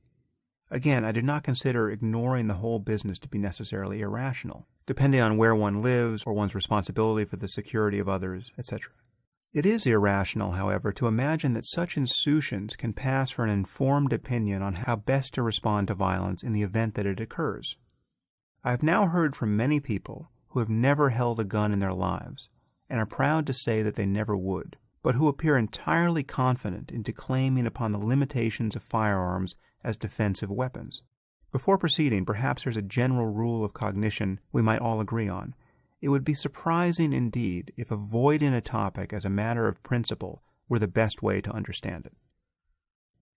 Again, I do not consider ignoring the whole business to be necessarily irrational, depending on where one lives or one's responsibility for the security of others, etc. It is irrational, however, to imagine that such insouciance can pass for an informed opinion on how best to respond to violence in the event that it occurs. I have now heard from many people who have never held a gun in their lives and are proud to say that they never would, but who appear entirely confident in declaiming upon the limitations of firearms as defensive weapons. Before proceeding, perhaps there's a general rule of cognition we might all agree on. It would be surprising indeed if avoiding a topic as a matter of principle were the best way to understand it.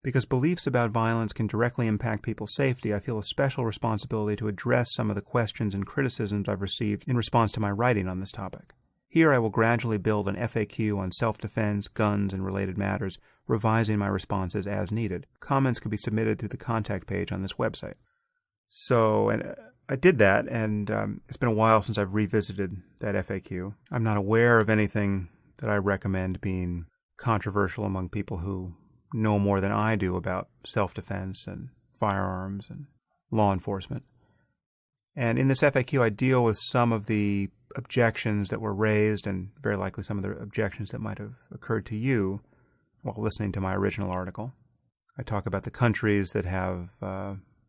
Because beliefs about violence can directly impact people's safety, I feel a special responsibility to address some of the questions and criticisms I've received in response to my writing on this topic. Here I will gradually build an FAQ on self-defense, guns, and related matters, revising my responses as needed. Comments can be submitted through the contact page on this website. So I did that, and it's been a while since I've revisited that FAQ. I'm not aware of anything that I recommend being controversial among people who know more than I do about self-defense and firearms and law enforcement. And in this FAQ, I deal with some of the objections that were raised and very likely some of the objections that might have occurred to you while listening to my original article. I talk about the countries that have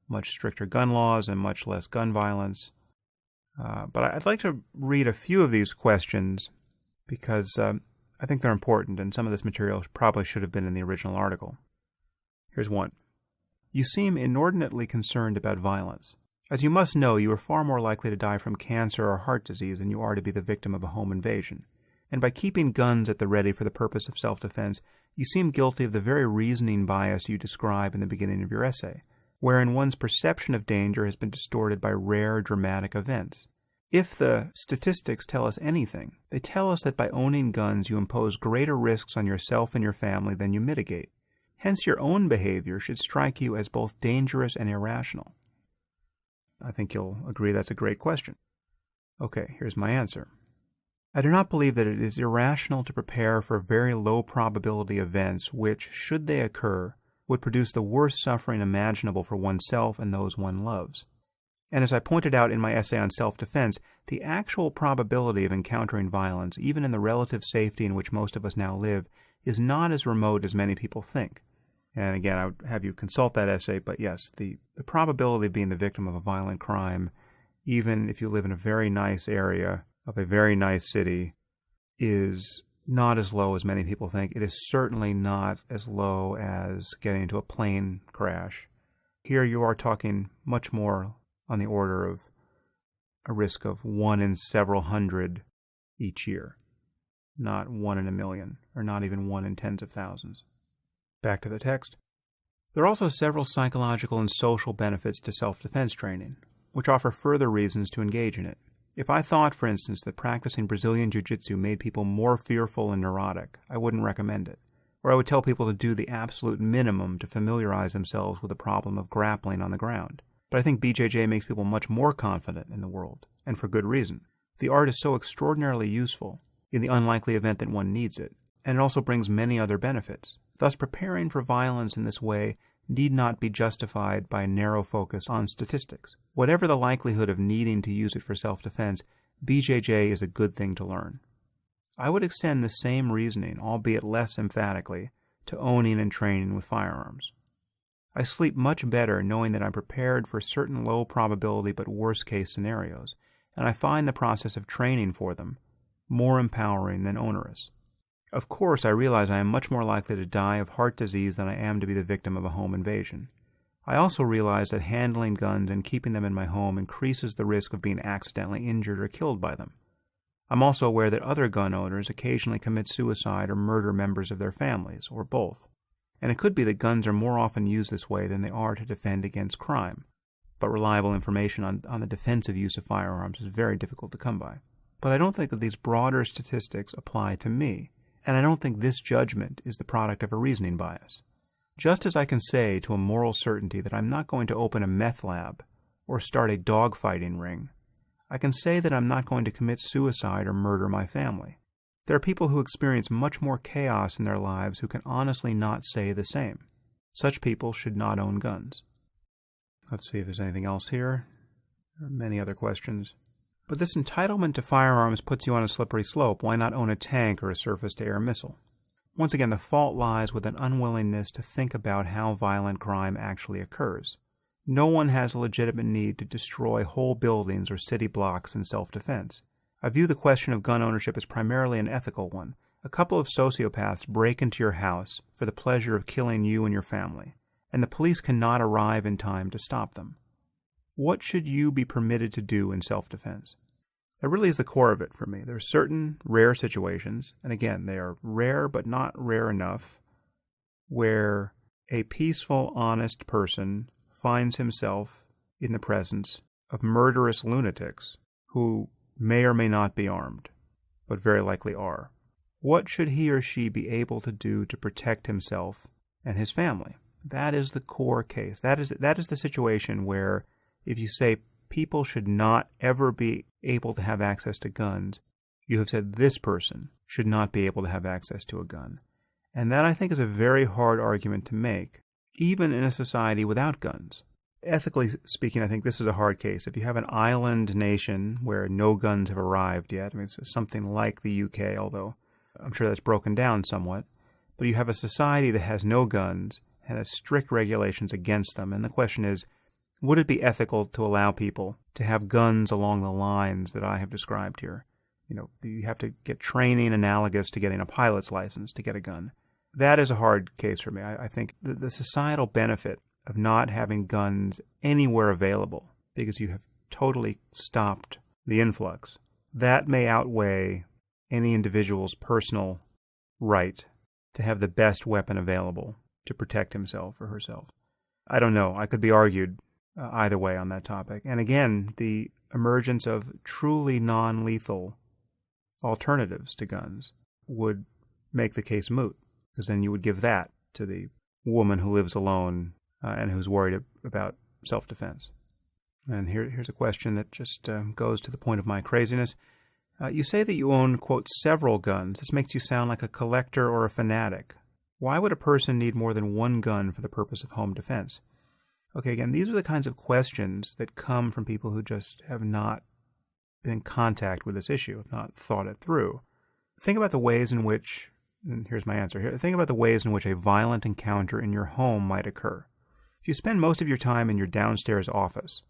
much stricter gun laws and much less gun violence. But I'd like to read a few of these questions because I think they're important, and some of this material probably should have been in the original article. Here's one. You seem inordinately concerned about violence. As you must know, you are far more likely to die from cancer or heart disease than you are to be the victim of a home invasion. And by keeping guns at the ready for the purpose of self-defense, you seem guilty of the very reasoning bias you describe in the beginning of your essay, wherein one's perception of danger has been distorted by rare, dramatic events. If the statistics tell us anything, they tell us that by owning guns you impose greater risks on yourself and your family than you mitigate. Hence your own behavior should strike you as both dangerous and irrational. I think you'll agree that's a great question. Okay, here's my answer. I do not believe that it is irrational to prepare for very low probability events which, should they occur, would produce the worst suffering imaginable for oneself and those one loves. And as I pointed out in my essay on self-defense, the actual probability of encountering violence, even in the relative safety in which most of us now live, is not as remote as many people think. And again, I would have you consult that essay, but yes, the probability of being the victim of a violent crime, even if you live in a very nice area of a very nice city, is not as low as many people think. It is certainly not as low as getting into a plane crash. Here you are talking much more on the order of a risk of 1 in several hundred each year, not 1 in a million, or not even 1 in tens of thousands. Back to the text. There are also several psychological and social benefits to self-defense training, which offer further reasons to engage in it. If I thought, for instance, that practicing Brazilian Jiu-Jitsu made people more fearful and neurotic, I wouldn't recommend it. Or I would tell people to do the absolute minimum to familiarize themselves with the problem of grappling on the ground. But I think BJJ makes people much more confident in the world, and for good reason. The art is so extraordinarily useful in the unlikely event that one needs it, and it also brings many other benefits. Thus, preparing for violence in this way need not be justified by a narrow focus on statistics. Whatever the likelihood of needing to use it for self-defense, BJJ is a good thing to learn. I would extend the same reasoning, albeit less emphatically, to owning and training with firearms. I sleep much better knowing that I'm prepared for certain low probability but worst-case scenarios, and I find the process of training for them more empowering than onerous. Of course, I realize I am much more likely to die of heart disease than I am to be the victim of a home invasion. I also realize that handling guns and keeping them in my home increases the risk of being accidentally injured or killed by them. I'm also aware that other gun owners occasionally commit suicide or murder members of their families, or both. And it could be that guns are more often used this way than they are to defend against crime. But reliable information on the defensive use of firearms is very difficult to come by. But I don't think that these broader statistics apply to me. And I don't think this judgment is the product of a reasoning bias. Just as I can say to a moral certainty that I'm not going to open a meth lab or start a dogfighting ring, I can say that I'm not going to commit suicide or murder my family. There are people who experience much more chaos in their lives who can honestly not say the same. Such people should not own guns. Let's see if there's anything else here. There are many other questions. But this entitlement to firearms puts you on a slippery slope. Why not own a tank or a surface-to-air missile? Once again, the fault lies with an unwillingness to think about how violent crime actually occurs. No one has a legitimate need to destroy whole buildings or city blocks in self-defense. I view the question of gun ownership as primarily an ethical one. A couple of sociopaths break into your house for the pleasure of killing you and your family, and the police cannot arrive in time to stop them. What should you be permitted to do in self-defense? That really is the core of it for me. There are certain rare situations, and again, they are rare but not rare enough, where a peaceful, honest person finds himself in the presence of murderous lunatics who may or may not be armed, but very likely are. What should he or she be able to do to protect himself and his family? That is the core case. That is the situation where if you say people should not ever be able to have access to guns, you have said this person should not be able to have access to a gun. And that, I think, is a very hard argument to make, even in a society without guns. Ethically speaking, I think this is a hard case. If you have an island nation where no guns have arrived yet, I mean, it's something like the UK, although I'm sure that's broken down somewhat, but you have a society that has no guns and has strict regulations against them, and the question is, would it be ethical to allow people to have guns along the lines that I have described here? You know, you have to get training analogous to getting a pilot's license to get a gun. That is a hard case for me. I think the societal benefit of not having guns anywhere available, because you have totally stopped the influx, that may outweigh any individual's personal right to have the best weapon available to protect himself or herself. I don't know. I could be argued either way on that topic. And again, the emergence of truly non-lethal alternatives to guns would make the case moot, because then you would give that to the woman who lives alone and who's worried about self-defense. And here's a question that just goes to the point of my craziness. You say that you own, quote, several guns. This makes you sound like a collector or a fanatic. Why would a person need more than one gun for the purpose of home defense? Okay, again, these are the kinds of questions that come from people who just have not been in contact with this issue, have not thought it through. Think about the ways in which, and here's my answer here, think about the ways in which a violent encounter in your home might occur. If you spend most of your time in your downstairs office,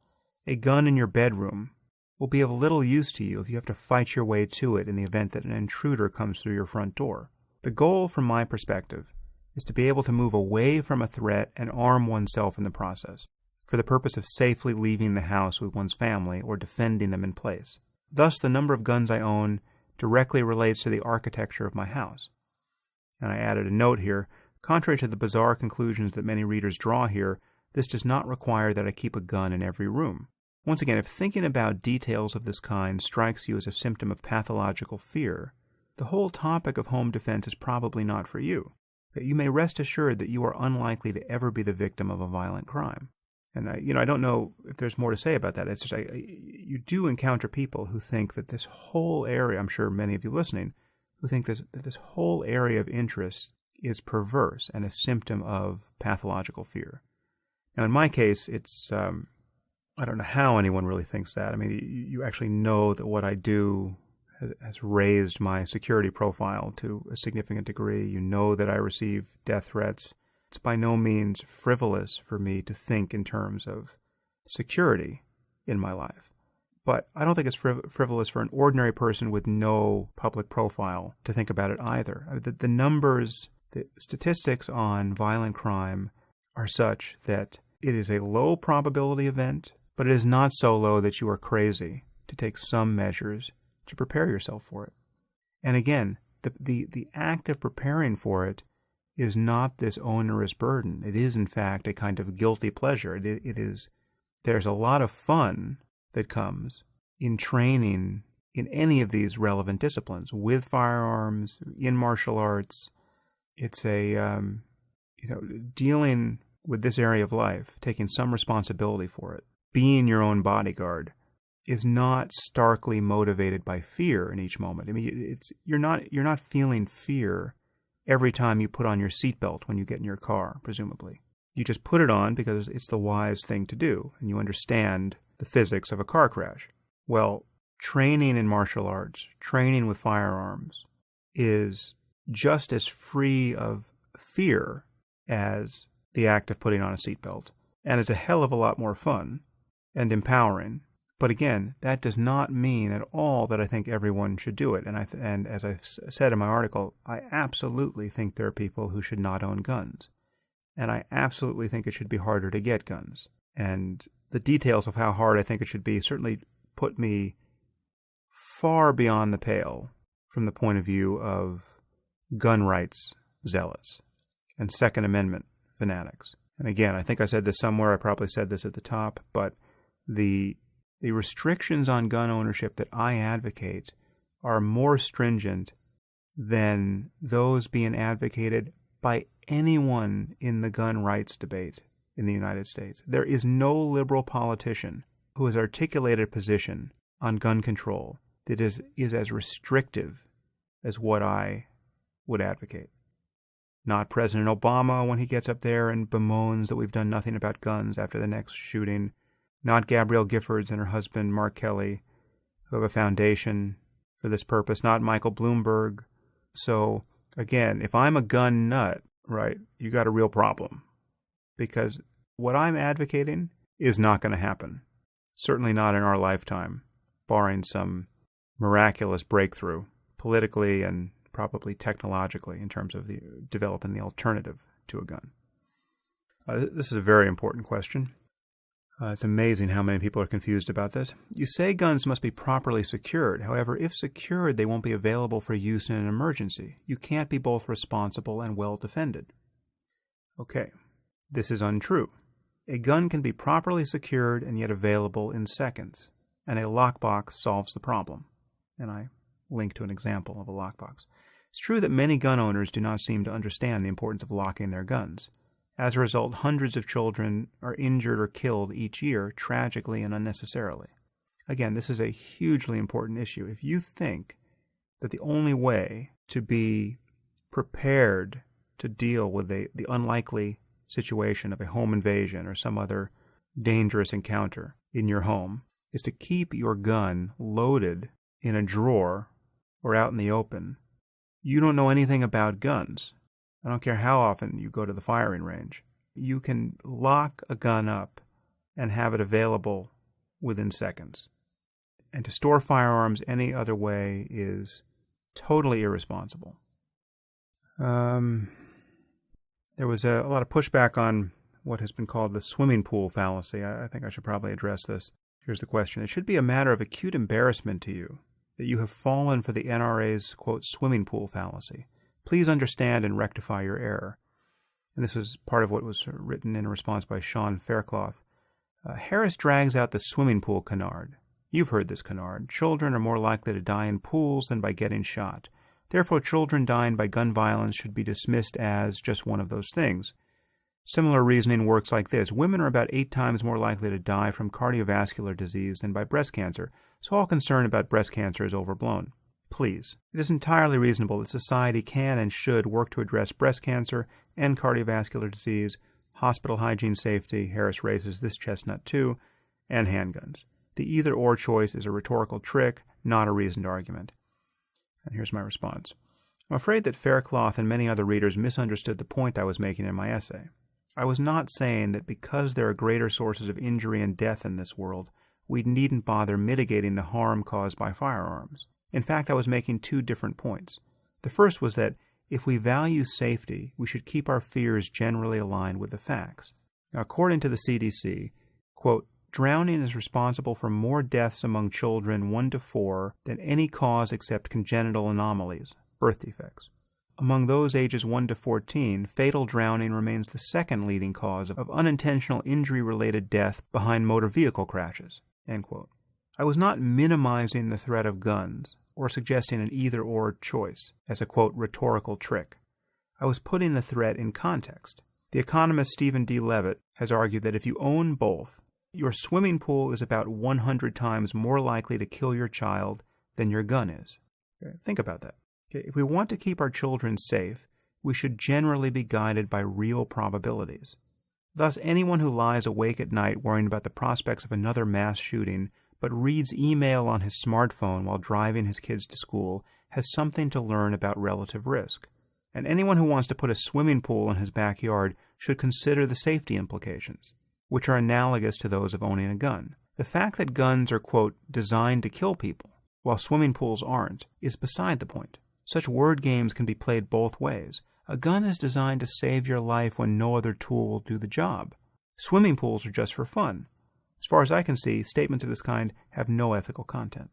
a gun in your bedroom will be of little use to you if you have to fight your way to it in the event that an intruder comes through your front door. The goal, from my perspective, is to be able to move away from a threat and arm oneself in the process, for the purpose of safely leaving the house with one's family or defending them in place. Thus, the number of guns I own directly relates to the architecture of my house. And I added a note here. Contrary to the bizarre conclusions that many readers draw here, this does not require that I keep a gun in every room. Once again, if thinking about details of this kind strikes you as a symptom of pathological fear, the whole topic of home defense is probably not for you. That you may rest assured that you are unlikely to ever be the victim of a violent crime. And I don't know if there's more to say about that. It's just you do encounter people who think that this whole area, I'm sure many of you listening, who think that this whole area of interest is perverse and a symptom of pathological fear. Now, in my case, it's I don't know how anyone really thinks that. I mean, you actually know that what I do has raised my security profile to a significant degree. You know that I receive death threats. It's by no means frivolous for me to think in terms of security in my life. But I don't think it's frivolous for an ordinary person with no public profile to think about it either. The numbers, the statistics on violent crime are such that it is a low probability event, but it is not so low that you are crazy to take some measures to prepare yourself for it. And again, the act of preparing for it is not this onerous burden. It is, in fact, a kind of guilty pleasure. There's a lot of fun that comes in training in any of these relevant disciplines, with firearms, in martial arts. It's dealing with this area of life, taking some responsibility for it, being your own bodyguard, is not starkly motivated by fear in each moment. I mean, you're not feeling fear every time you put on your seatbelt when you get in your car, presumably. You just put it on because it's the wise thing to do, and you understand the physics of a car crash. Well, training in martial arts, training with firearms, is just as free of fear as the act of putting on a seatbelt. And it's a hell of a lot more fun and empowering. But again, that does not mean at all that I think everyone should do it. And as I said in my article, I absolutely think there are people who should not own guns. And I absolutely think it should be harder to get guns. And the details of how hard I think it should be certainly put me far beyond the pale from the point of view of gun rights zealots and Second Amendment fanatics. And again, I think I said this somewhere, I probably said this at the top, but the restrictions on gun ownership that I advocate are more stringent than those being advocated by anyone in the gun rights debate in the United States. There is no liberal politician who has articulated a position on gun control that is as restrictive as what I would advocate. Not President Obama when he gets up there and bemoans that we've done nothing about guns after the next shooting. Not Gabrielle Giffords and her husband, Mark Kelly, who have a foundation for this purpose. Not Michael Bloomberg. So, again, if I'm a gun nut, right, you got a real problem. Because what I'm advocating is not going to happen. Certainly not in our lifetime, barring some miraculous breakthrough, politically and probably technologically, in terms of developing the alternative to a gun. This is a very important question. It's amazing how many people are confused about this. You say guns must be properly secured. However, if secured, they won't be available for use in an emergency. You can't be both responsible and well defended. Okay, this is untrue. A gun can be properly secured and yet available in seconds, and a lockbox solves the problem. And I link to an example of a lockbox. It's true that many gun owners do not seem to understand the importance of locking their guns. As a result, hundreds of children are injured or killed each year, tragically and unnecessarily. Again, this is a hugely important issue. If you think that the only way to be prepared to deal with the unlikely situation of a home invasion or some other dangerous encounter in your home is to keep your gun loaded in a drawer or out in the open, you don't know anything about guns. I don't care how often you go to the firing range. You can lock a gun up and have it available within seconds. And to store firearms any other way is totally irresponsible. There was a lot of pushback on what has been called the swimming pool fallacy. I think I should probably address this. Here's the question. It should be a matter of acute embarrassment to you that you have fallen for the NRA's, quote, swimming pool fallacy. Please understand and rectify your error. And this was part of what was written in a response by Sean Faircloth. Harris drags out the swimming pool canard. You've heard this canard. Children are more likely to die in pools than by getting shot. Therefore, children dying by gun violence should be dismissed as just one of those things. Similar reasoning works like this. Women are about 8 times more likely to die from cardiovascular disease than by breast cancer, so all concern about breast cancer is overblown. Please, it is entirely reasonable that society can and should work to address breast cancer and cardiovascular disease, hospital hygiene safety, Harris raises this chestnut too, and handguns. The either-or choice is a rhetorical trick, not a reasoned argument. And here's my response. I'm afraid that Faircloth and many other readers misunderstood the point I was making in my essay. I was not saying that because there are greater sources of injury and death in this world, we needn't bother mitigating the harm caused by firearms. In fact, I was making 2 different points. The first was that if we value safety, we should keep our fears generally aligned with the facts. Now, according to the CDC, quote, drowning is responsible for more deaths among children 1 to 4 than any cause except congenital anomalies, birth defects. Among those ages 1 to 14, fatal drowning remains the second leading cause of unintentional injury-related death behind motor vehicle crashes, end quote. I was not minimizing the threat of guns or suggesting an either-or choice as a, quote, rhetorical trick. I was putting the threat in context. The economist Stephen D. Levitt has argued that if you own both, your swimming pool is about 100 times more likely to kill your child than your gun is. Okay? Think about that. Okay? If we want to keep our children safe, we should generally be guided by real probabilities. Thus, anyone who lies awake at night worrying about the prospects of another mass shooting but reads email on his smartphone while driving his kids to school has something to learn about relative risk. And anyone who wants to put a swimming pool in his backyard should consider the safety implications, which are analogous to those of owning a gun. The fact that guns are, quote, designed to kill people, while swimming pools aren't, is beside the point. Such word games can be played both ways. A gun is designed to save your life when no other tool will do the job. Swimming pools are just for fun. As far as I can see, statements of this kind have no ethical content.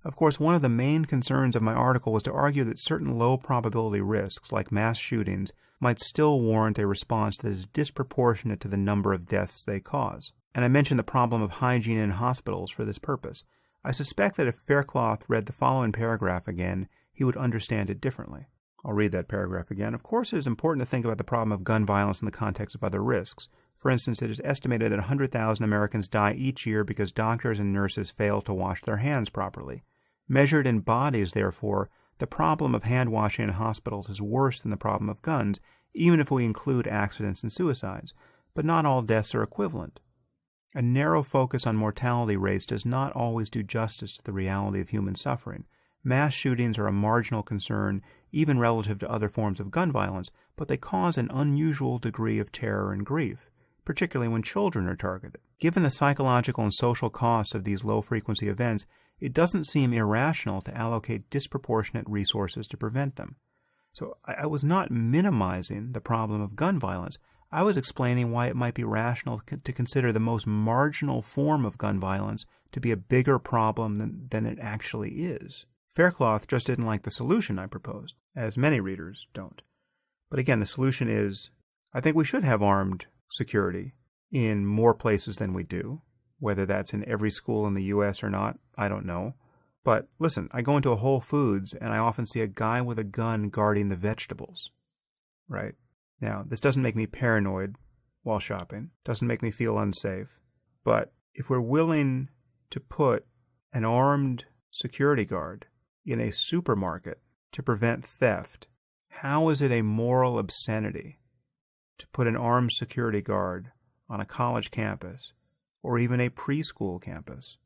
Of course, one of the main concerns of my article was to argue that certain low-probability risks, like mass shootings, might still warrant a response that is disproportionate to the number of deaths they cause. And I mentioned the problem of hygiene in hospitals for this purpose. I suspect that if Faircloth read the following paragraph again, he would understand it differently. I'll read that paragraph again. Of course, it is important to think about the problem of gun violence in the context of other risks. For instance, it is estimated that 100,000 Americans die each year because doctors and nurses fail to wash their hands properly. Measured in bodies, therefore, the problem of hand washing in hospitals is worse than the problem of guns, even if we include accidents and suicides. But not all deaths are equivalent. A narrow focus on mortality rates does not always do justice to the reality of human suffering. Mass shootings are a marginal concern, even relative to other forms of gun violence, but they cause an unusual degree of terror and grief, particularly when children are targeted. Given the psychological and social costs of these low-frequency events, it doesn't seem irrational to allocate disproportionate resources to prevent them. So I was not minimizing the problem of gun violence. I was explaining why it might be rational to consider the most marginal form of gun violence to be a bigger problem than it actually is. Faircloth just didn't like the solution I proposed, as many readers don't. But again, the solution is, I think we should have armed security in more places than we do. Whether that's in every school in the U.S. or not, I don't know. But listen, I go into a Whole Foods and I often see a guy with a gun guarding the vegetables. Right? Now, this doesn't make me paranoid while shopping. Doesn't make me feel unsafe. But if we're willing to put an armed security guard in a supermarket to prevent theft, how is it a moral obscenity to put an armed security guard on a college campus or even a preschool campus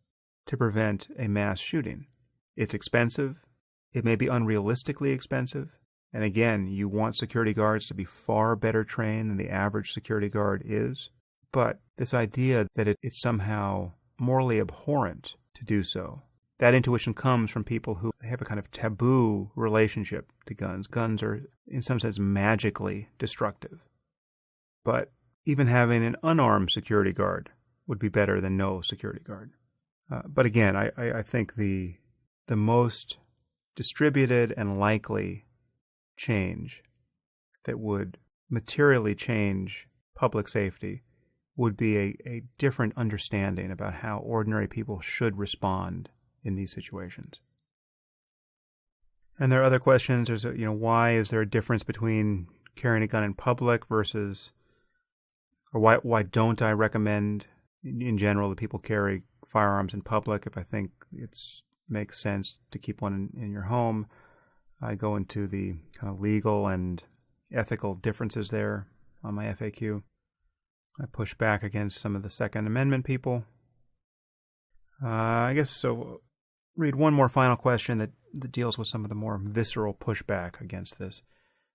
to prevent a mass shooting? It's expensive. It may be unrealistically expensive. And again, you want security guards to be far better trained than the average security guard is. But this idea that it's somehow morally abhorrent to do so, that intuition comes from people who have a kind of taboo relationship to guns. Guns are, in some sense, magically destructive. But even having an unarmed security guard would be better than no security guard. But again, I think the most distributed and likely change that would materially change public safety would be a different understanding about how ordinary people should respond in these situations. And there are other questions. There's why is there a difference between carrying a gun in public versus, or why don't I recommend in general that people carry firearms in public if I think it makes sense to keep one in your home. I go into the kind of legal and ethical differences there on my FAQ. I push back against some of the Second Amendment people. I guess so. Read one more final question that deals with some of the more visceral pushback against this.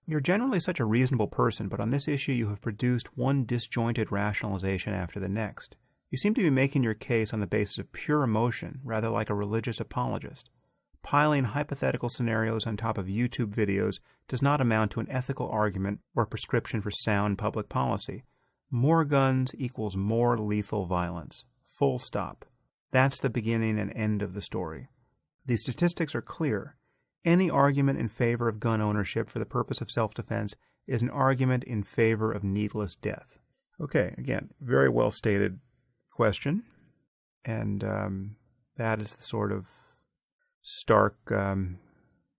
You're generally such a reasonable person, but on this issue you have produced one disjointed rationalization after the next. You seem to be making your case on the basis of pure emotion, rather like a religious apologist. Piling hypothetical scenarios on top of YouTube videos does not amount to an ethical argument or prescription for sound public policy. More guns equals more lethal violence. Full stop. That's the beginning and end of the story. The statistics are clear. Any argument in favor of gun ownership for the purpose of self-defense is an argument in favor of needless death. Okay, again, very well stated question. And that is the sort of stark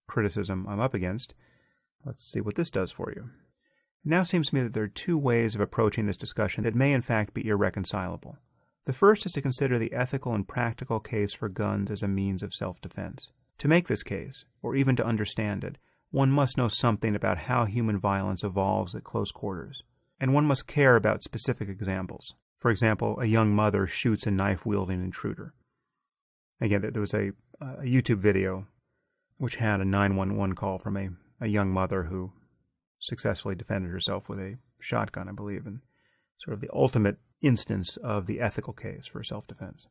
criticism I'm up against. Let's see what this does for you. It now seems to me that there are two ways of approaching this discussion that may in fact be irreconcilable. The first is to consider the ethical and practical case for guns as a means of self-defense. To make this case, or even to understand it, one must know something about how human violence evolves at close quarters, and one must care about specific examples. For example, a young mother shoots a knife-wielding intruder. Again, there was a YouTube video which had a 911 call from a young mother who successfully defended herself with a shotgun, I believe, and sort of the ultimate instance of the ethical case for self-defense.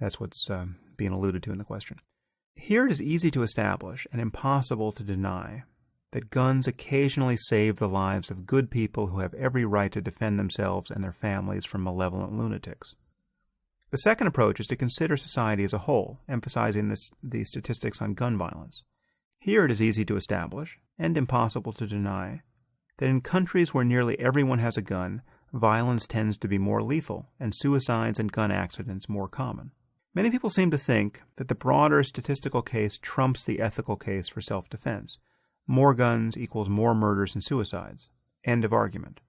That's what's being alluded to in the question. Here it is easy to establish and impossible to deny that guns occasionally save the lives of good people who have every right to defend themselves and their families from malevolent lunatics. The second approach is to consider society as a whole, emphasizing the statistics on gun violence. Here it is easy to establish, and impossible to deny, that in countries where nearly everyone has a gun, violence tends to be more lethal, and suicides and gun accidents more common. Many people seem to think that the broader statistical case trumps the ethical case for self-defense. More guns equals more murders and suicides. End of argument.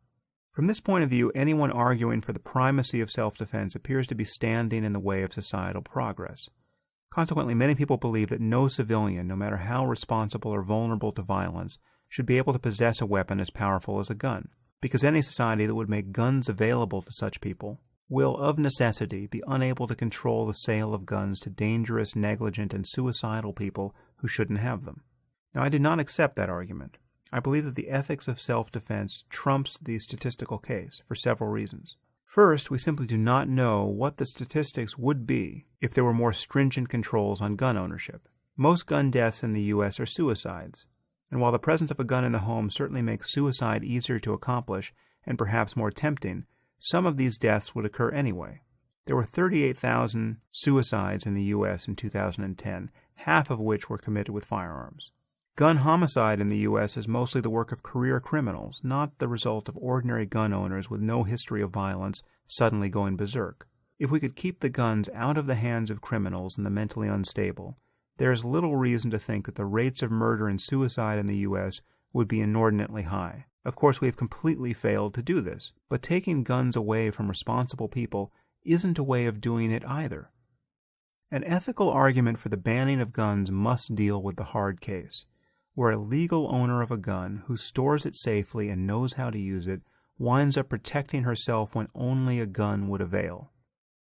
From this point of view, anyone arguing for the primacy of self-defense appears to be standing in the way of societal progress. Consequently, many people believe that no civilian, no matter how responsible or vulnerable to violence, should be able to possess a weapon as powerful as a gun, because any society that would make guns available to such people will, of necessity, be unable to control the sale of guns to dangerous, negligent, and suicidal people who shouldn't have them. Now, I do not accept that argument. I believe that the ethics of self-defense trumps the statistical case for several reasons. First, we simply do not know what the statistics would be if there were more stringent controls on gun ownership. Most gun deaths in the U.S. are suicides, and while the presence of a gun in the home certainly makes suicide easier to accomplish and perhaps more tempting, some of these deaths would occur anyway. There were 38,000 suicides in the U.S. in 2010, half of which were committed with firearms. Gun homicide in the U.S. is mostly the work of career criminals, not the result of ordinary gun owners with no history of violence suddenly going berserk. If we could keep the guns out of the hands of criminals and the mentally unstable, there is little reason to think that the rates of murder and suicide in the U.S. would be inordinately high. Of course, we have completely failed to do this, but taking guns away from responsible people isn't a way of doing it either. An ethical argument for the banning of guns must deal with the hard case, where a legal owner of a gun who stores it safely and knows how to use it winds up protecting herself when only a gun would avail.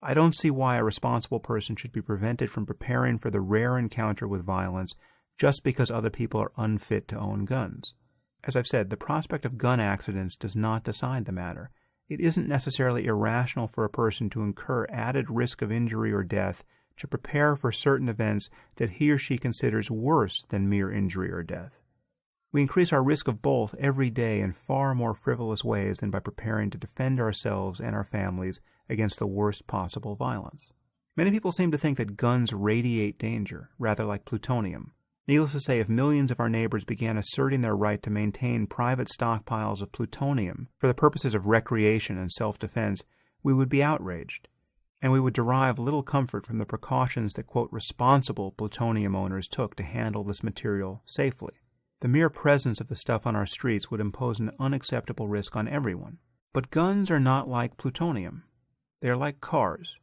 I don't see why a responsible person should be prevented from preparing for the rare encounter with violence just because other people are unfit to own guns. As I've said, the prospect of gun accidents does not decide the matter. It isn't necessarily irrational for a person to incur added risk of injury or death to prepare for certain events that he or she considers worse than mere injury or death. We increase our risk of both every day in far more frivolous ways than by preparing to defend ourselves and our families against the worst possible violence. Many people seem to think that guns radiate danger, rather like plutonium. Needless to say, if millions of our neighbors began asserting their right to maintain private stockpiles of plutonium for the purposes of recreation and self-defense, we would be outraged, and we would derive little comfort from the precautions that, quote, responsible plutonium owners took to handle this material safely. The mere presence of the stuff on our streets would impose an unacceptable risk on everyone. But guns are not like plutonium. They are like cars.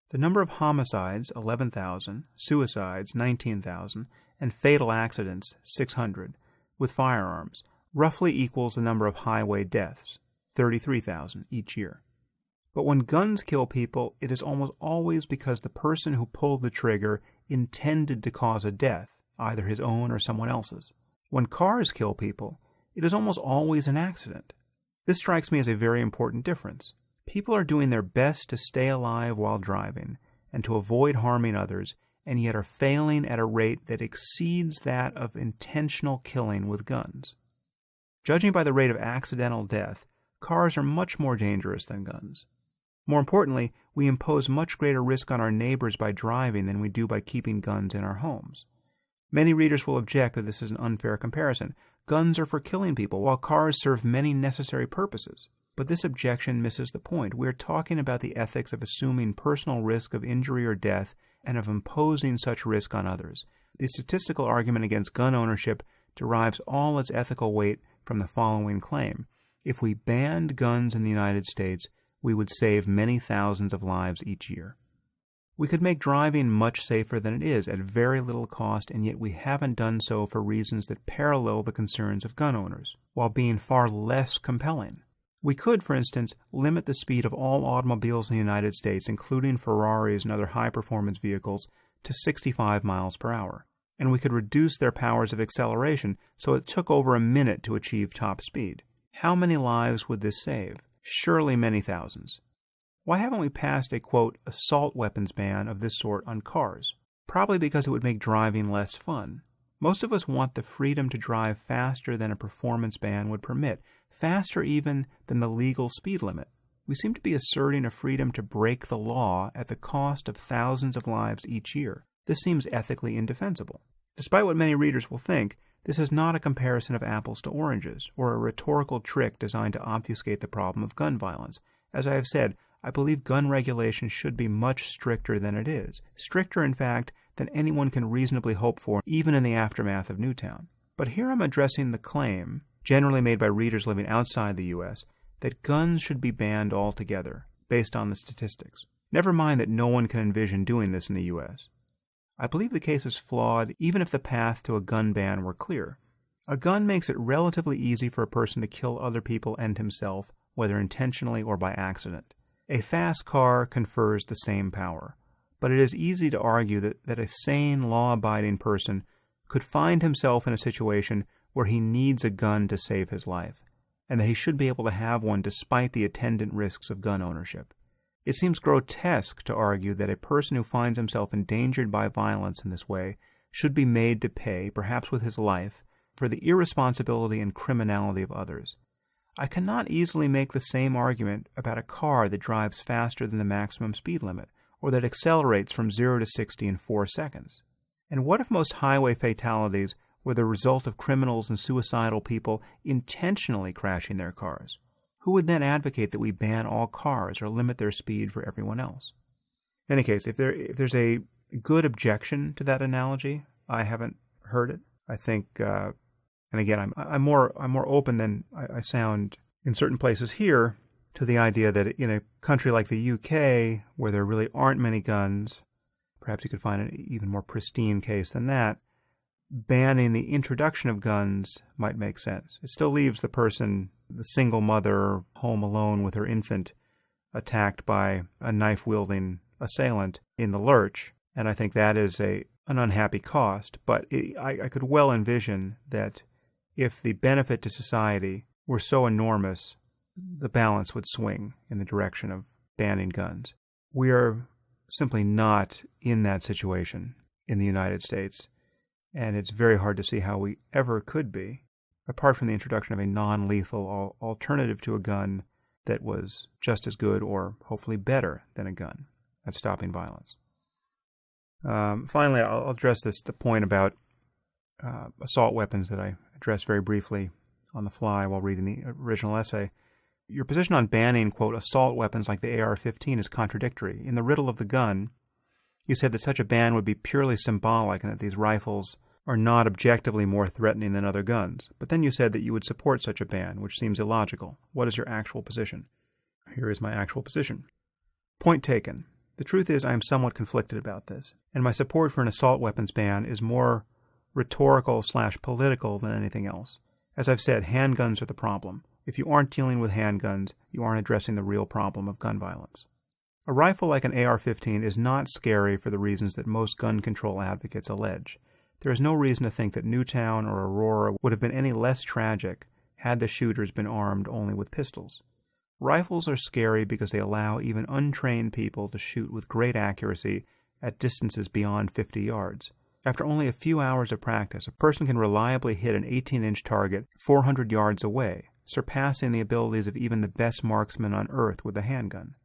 The number of homicides, 11,000, suicides, 19,000, and fatal accidents, 600, with firearms, roughly equals the number of highway deaths, 33,000 each year. But when guns kill people, it is almost always because the person who pulled the trigger intended to cause a death, either his own or someone else's. When cars kill people, it is almost always an accident. This strikes me as a very important difference. People are doing their best to stay alive while driving and to avoid harming others, and yet are failing at a rate that exceeds that of intentional killing with guns. Judging by the rate of accidental death, cars are much more dangerous than guns. More importantly, we impose much greater risk on our neighbors by driving than we do by keeping guns in our homes. Many readers will object that this is an unfair comparison. Guns are for killing people, while cars serve many necessary purposes. But this objection misses the point. We are talking about the ethics of assuming personal risk of injury or death and of imposing such risk on others. The statistical argument against gun ownership derives all its ethical weight from the following claim. If we banned guns in the United States, we would save many thousands of lives each year. We could make driving much safer than it is at very little cost, and yet we haven't done so for reasons that parallel the concerns of gun owners, while being far less compelling. We could, for instance, limit the speed of all automobiles in the United States, including Ferraris and other high-performance vehicles, to 65 miles per hour. And we could reduce their powers of acceleration so it took over a minute to achieve top speed. How many lives would this save? Surely many thousands. Why haven't we passed a, quote, assault weapons ban of this sort on cars? Probably because it would make driving less fun. Most of us want the freedom to drive faster than a performance ban would permit, faster even than the legal speed limit. We seem to be asserting a freedom to break the law at the cost of thousands of lives each year. This seems ethically indefensible. Despite what many readers will think, this is not a comparison of apples to oranges, or a rhetorical trick designed to obfuscate the problem of gun violence. As I have said, I believe gun regulation should be much stricter than it is, stricter, in fact, than anyone can reasonably hope for, even in the aftermath of Newtown. But here I'm addressing the claim, generally made by readers living outside the U.S., that guns should be banned altogether, based on the statistics. Never mind that no one can envision doing this in the U.S. I believe the case is flawed, even if the path to a gun ban were clear. A gun makes it relatively easy for a person to kill other people and himself, whether intentionally or by accident. A fast car confers the same power, but it is easy to argue that a sane, law-abiding person could find himself in a situation where he needs a gun to save his life, and that he should be able to have one despite the attendant risks of gun ownership. It seems grotesque to argue that a person who finds himself endangered by violence in this way should be made to pay, perhaps with his life, for the irresponsibility and criminality of others. I cannot easily make the same argument about a car that drives faster than the maximum speed limit, or that accelerates from 0 to 60 in 4 seconds. And what if most highway fatalities were the result of criminals and suicidal people intentionally crashing their cars? Who would then advocate that we ban all cars or limit their speed for everyone else? In any case, if there's a good objection to that analogy, I haven't heard it. I think, and again, I'm more open than I sound in certain places here to the idea that in a country like the UK, where there really aren't many guns, perhaps you could find an even more pristine case than that, banning the introduction of guns might make sense. It still leaves the person, the single mother, home alone with her infant, attacked by a knife-wielding assailant in the lurch, and I think that is an unhappy cost. But I could well envision that if the benefit to society were so enormous, the balance would swing in the direction of banning guns. We are simply not in that situation in the United States, and it's very hard to see how we ever could be, apart from the introduction of a non-lethal alternative to a gun that was just as good or hopefully better than a gun at stopping violence. Finally, I'll address the point about assault weapons that I addressed very briefly on the fly while reading the original essay. Your position on banning, quote, assault weapons like the AR-15 is contradictory. In the Riddle of the Gun, you said that such a ban would be purely symbolic and that these rifles are not objectively more threatening than other guns. But then you said that you would support such a ban, which seems illogical. What is your actual position? Here is my actual position. Point taken. The truth is I am somewhat conflicted about this, and my support for an assault weapons ban is more rhetorical/political than anything else. As I've said, handguns are the problem. If you aren't dealing with handguns, you aren't addressing the real problem of gun violence. A rifle like an AR-15 is not scary for the reasons that most gun control advocates allege. There is no reason to think that Newtown or Aurora would have been any less tragic had the shooters been armed only with pistols. Rifles are scary because they allow even untrained people to shoot with great accuracy at distances beyond 50 yards. After only a few hours of practice, a person can reliably hit an 18-inch target 400 yards away, surpassing the abilities of even the best marksman on Earth with a handgun.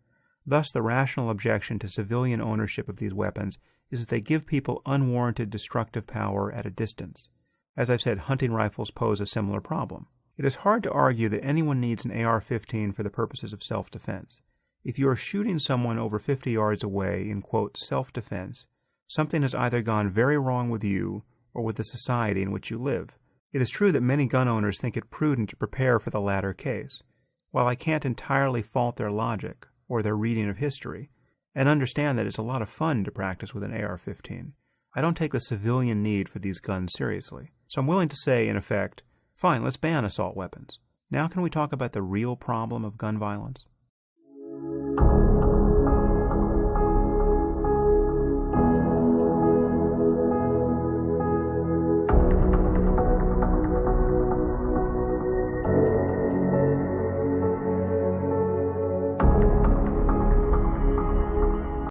Thus, the rational objection to civilian ownership of these weapons is that they give people unwarranted destructive power at a distance. As I've said, hunting rifles pose a similar problem. It is hard to argue that anyone needs an AR-15 for the purposes of self-defense. If you are shooting someone over 50 yards away in, quote, self-defense, something has either gone very wrong with you or with the society in which you live. It is true that many gun owners think it prudent to prepare for the latter case. While I can't entirely fault their logic or their reading of history, and understand that it's a lot of fun to practice with an AR-15, I don't take the civilian need for these guns seriously. So I'm willing to say, in effect, fine, let's ban assault weapons. Now can we talk about the real problem of gun violence?